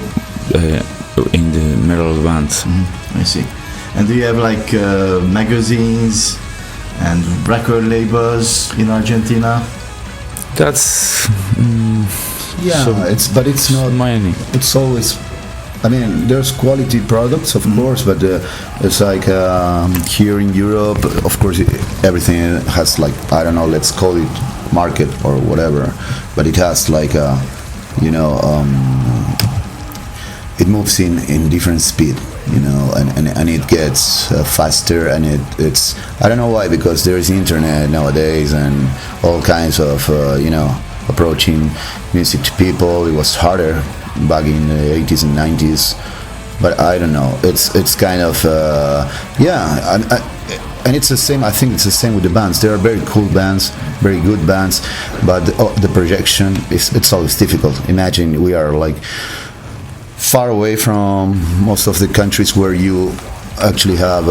in the metal bands. I see. And do you have like magazines and record labels in Argentina? That's it's not many. It's always, I mean, there's quality products, of course, but it's like here in Europe, of course, everything has like, I don't know, let's call it market or whatever, but it has like it moves in different speed, and it gets faster, and it's I don't know why, because there is internet nowadays and all kinds of approaching music to people. It was harder back in the 80s and 90s, but I don't know, it's kind of and it's the same. I think it's the same with the bands. There are very cool bands, very good bands, but the projection it's always difficult. Imagine we are like far away from most of the countries where you actually have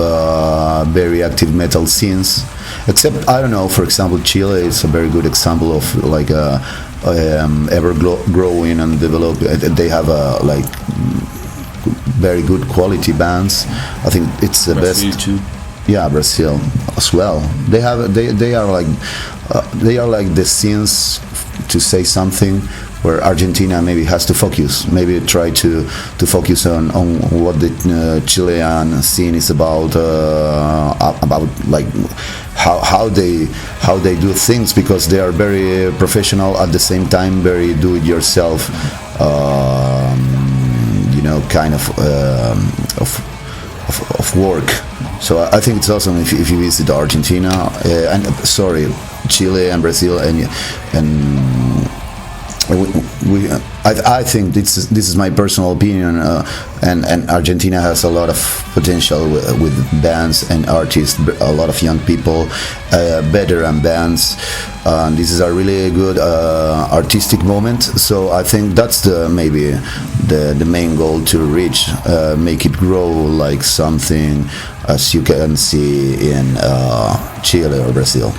very active metal scenes, except, I don't know, for example, Chile is a very good example of like ever growing and develop. They have like very good quality bands. I think it's the Brazil best too. Yeah, Brazil as well. They are like the scenes to say something, where Argentina maybe has to focus, maybe try to focus on what the Chilean scene is about like how they do things, because they are very professional, at the same time very do-it-yourself, kind of work. So I think it's awesome if you visit Argentina, Chile and Brazil, and I think this is my personal opinion, and Argentina has a lot of potential with bands and artists, a lot of young people, veteran bands. This is a really good artistic moment. So I think that's maybe the main goal to reach, make it grow like something as you can see in Chile or Brazil.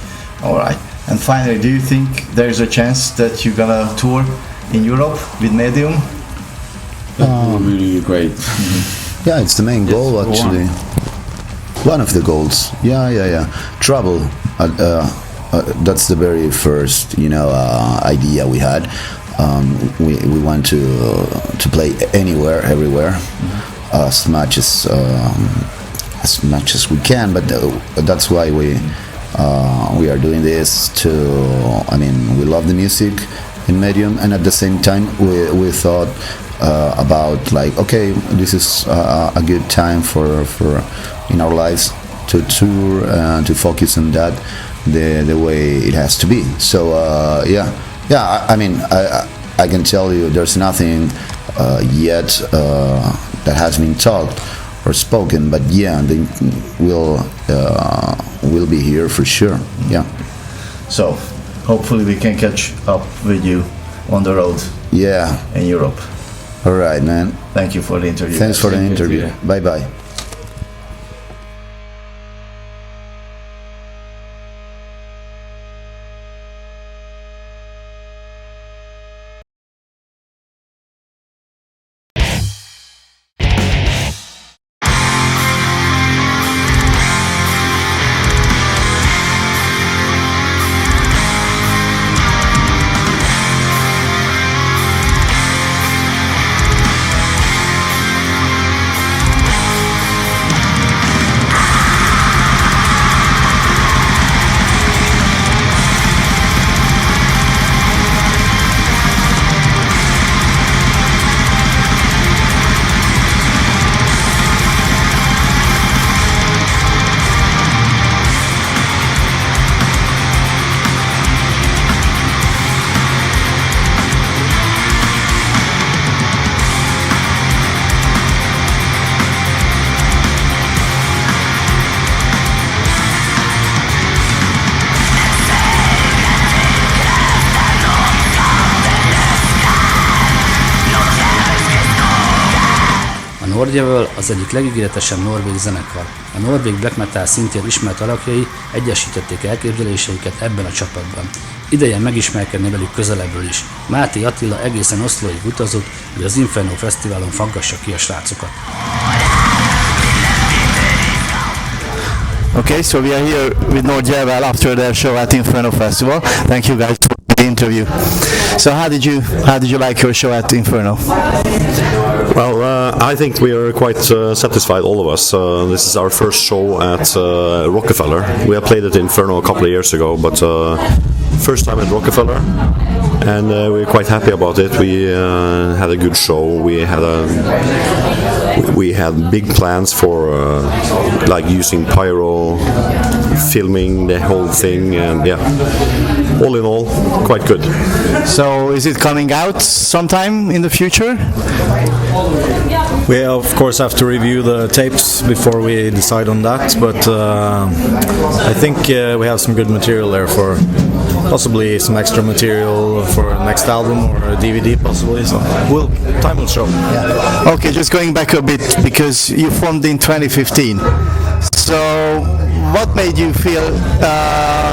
All right. And finally, do you think there's a chance that you're gonna tour in Europe with Medium? That would be really great. Yeah, it's the main goal actually. One of the goals. Yeah. Travel. That's the very first, idea we had. We want to play anywhere, everywhere, as much as we can. But that's why we are doing this we love the music in Medium, and at the same time we thought about like, okay, this is a good time for in our lives to tour and to focus on that the way it has to be. So I can tell you there's nothing yet that has been talked or spoken, but they will be here for sure. Yeah. So hopefully we can catch up with you on the road. Yeah. In Europe. All right, man. Thank you for the interview. Thanks for the interview. Bye bye. Nordjával az egyik legígéretesebb norvég zenekar. A norvég black metal szintén ismert alakjai egyesítették elképzeléseiket ebben a csapatban. Ideje megismerkedni velük közelebbről is. Máté Attila egészen Oszlóig utazott, hogy az Inferno Fesztiválon faggassa ki a srácokat. Okay, so we are here with Nordjával after their show at Inferno Festival. Thank you guys for the interview. So how did you like your show at Inferno? Well, I think we are quite satisfied, all of us. This is our first show at Rockefeller. We have played at Inferno a couple of years ago, but first time at Rockefeller, and we're quite happy about it. We had a good show. We had big plans for like using pyro, filming the whole thing, and yeah, all in all, quite good. So is it coming out sometime in the future? We of course have to review the tapes before we decide on that, but I think we have some good material there for possibly some extra material for next album or a DVD possibly, so time will show. Yeah. Okay, just going back a bit, because you formed in 2015. So what made you feel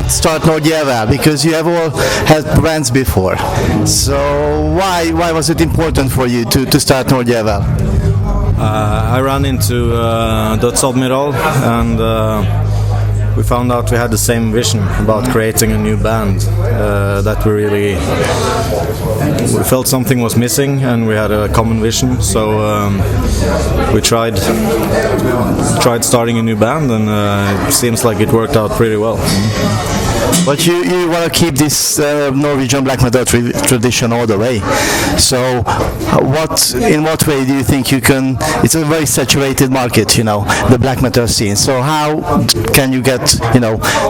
start Nordjával? Because you have all had brands before. So why was it important for you to start Nordjával? I ran into Dödsadmiral, and we found out we had the same vision about creating a new band, that we felt something was missing, and we had a common vision, so we tried starting a new band, and it seems like it worked out pretty well. But you want to keep this Norwegian black metal tradition all the way. So, in what way do you think you can? It's a very saturated market, you know, the black metal scene. So how can you get,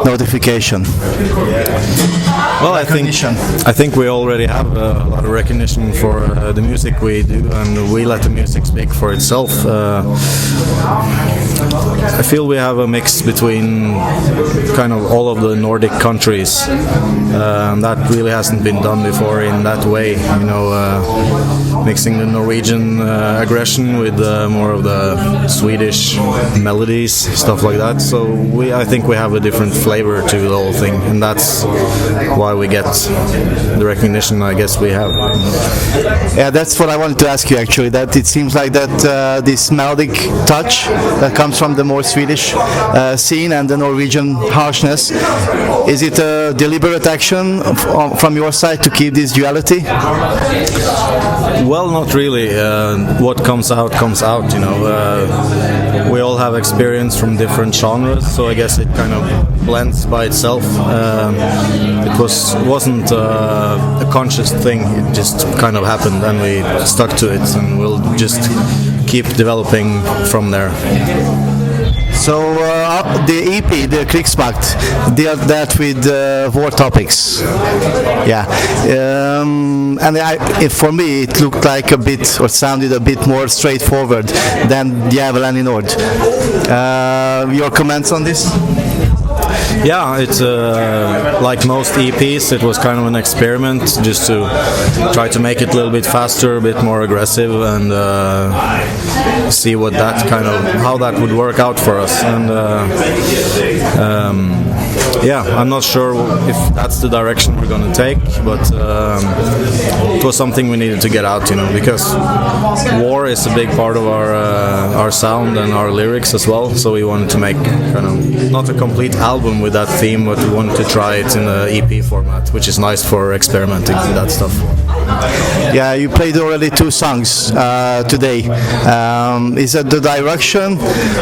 notification? Well, I think we already have a lot of recognition for the music we do, and we let the music speak for itself. I feel we have a mix between kind of all of the Nordic countries. That really hasn't been done before in that way, mixing the Norwegian aggression with more of the Swedish melodies, stuff like that. So I think we have a different flavor to the whole thing, and that's why we get the recognition I guess we have. Yeah, that's what I wanted to ask you actually, that it seems like that this melodic touch that comes from the more Swedish scene and the Norwegian harshness, is it a deliberate action from your side to keep this duality? Well, not really. What comes out, we all have experience from different genres, so I guess it kind of blends by itself. It wasn't a conscious thing, it just kind of happened, and we stuck to it, and we'll just keep developing from there. So the EP, the Krigsmakt, dealt with war topics. Yeah, and for me it looked like a bit, or sounded a bit more straightforward than Djävulen i Nord. Your comments on this? Yeah, it's like most EPs, it was kind of an experiment just to try to make it a little bit faster, a bit more aggressive, and see how that would work out for us. And I'm not sure if that's the direction we're going to take, but it was something we needed to get out, because war is a big part of our sound and our lyrics as well. So we wanted to make kind of not a complete album with that theme, but we wanted to try it in an EP format, which is nice for experimenting with that stuff. Yeah, you played already 2 songs today. Is that the direction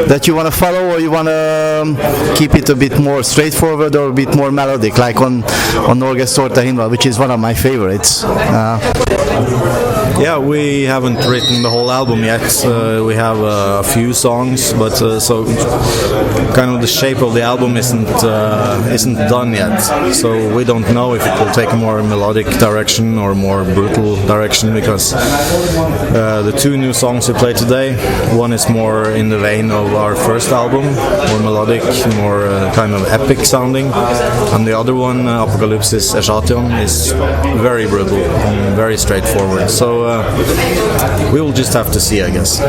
that you want to follow, or you want to keep it a bit more straightforward or a bit more melodic, like on Norges Torta Himla, which is one of my favorites? Yeah, we haven't written the whole album yet. We have a few songs, but so kind of the shape of the album isn't done yet. So we don't know if it will take a more melodic direction or more brutal direction, because the 2 new songs we played today, one is more in the vein of our first album, more melodic, more kind of epic sounding, and the other one, Apocalypsis Echation, is very brutal and very straightforward. So we will just have to see, I guess.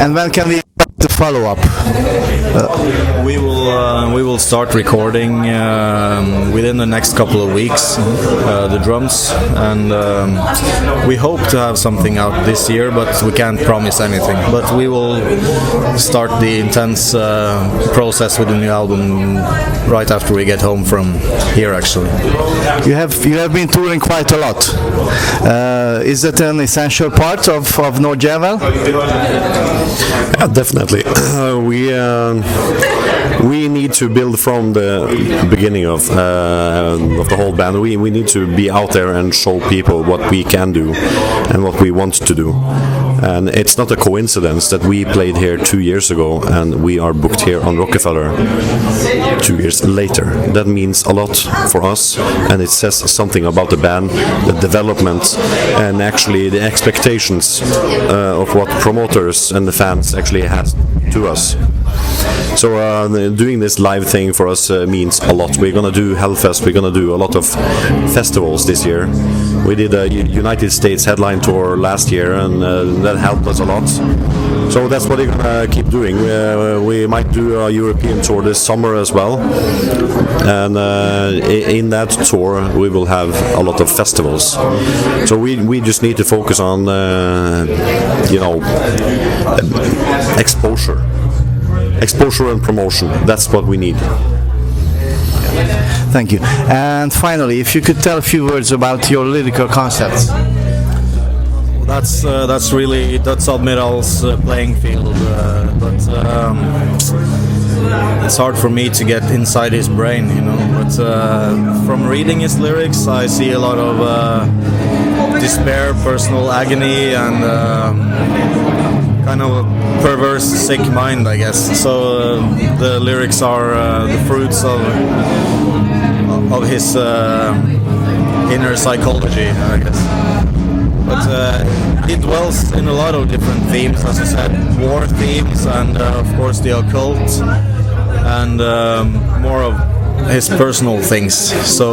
And when can we expect the follow-up? We will start recording within the next couple of weeks, the drums, and we hope to have something out this year, but we can't promise anything. But we will start the intense process with the new album right after we get home from here. Actually, you have been touring quite a lot. Is that an essential part of Nordjävel? Definitely. We need to build from the beginning of the whole band. We need to be out there and show people what we can do and what we want to do. And it's not a coincidence that we played here 2 years ago and we are booked here on Rockefeller 2 years later. That means a lot for us, and it says something about the band, the development, and actually the expectations of what promoters and the fans actually have to us. So doing this live thing for us means a lot. We're gonna do Hellfest, we're gonna do a lot of festivals this year. We did a United States headline tour last year, and that helped us a lot. So that's what we're gonna keep doing. We might do a European tour this summer as well, and in that tour we will have a lot of festivals. So we just need to focus on exposure and promotion. That's what we need. Thank you. And finally, if you could tell a few words about your lyrical concepts. That's really Admiral's playing field, but it's hard for me to get inside his brain, But from reading his lyrics, I see a lot of despair, personal agony, and kind of a perverse, sick mind, I guess. So the lyrics are the fruits of his inner psychology, I guess. But he dwells in a lot of different themes, as I said, war themes, and of course the occult, and more of his personal things. So,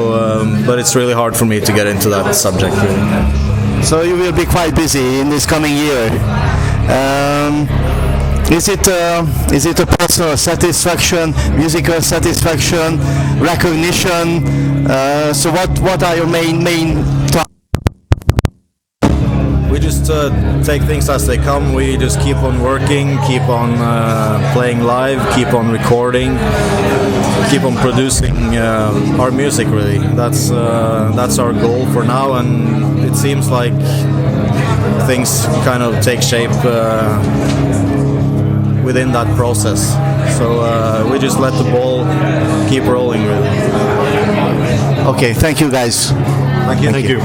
but it's really hard for me to get into that subject, really. So you will be quite busy in this coming year. Is it a personal satisfaction, musical satisfaction, recognition? So what are your main We just take things as they come. We just keep on working, keep on playing live, keep on recording, keep on producing our music. Really, that's our goal for now, and it seems like things kind of take shape within that process. So we just let the ball keep rolling, really. Okay, thank you guys. Thank you.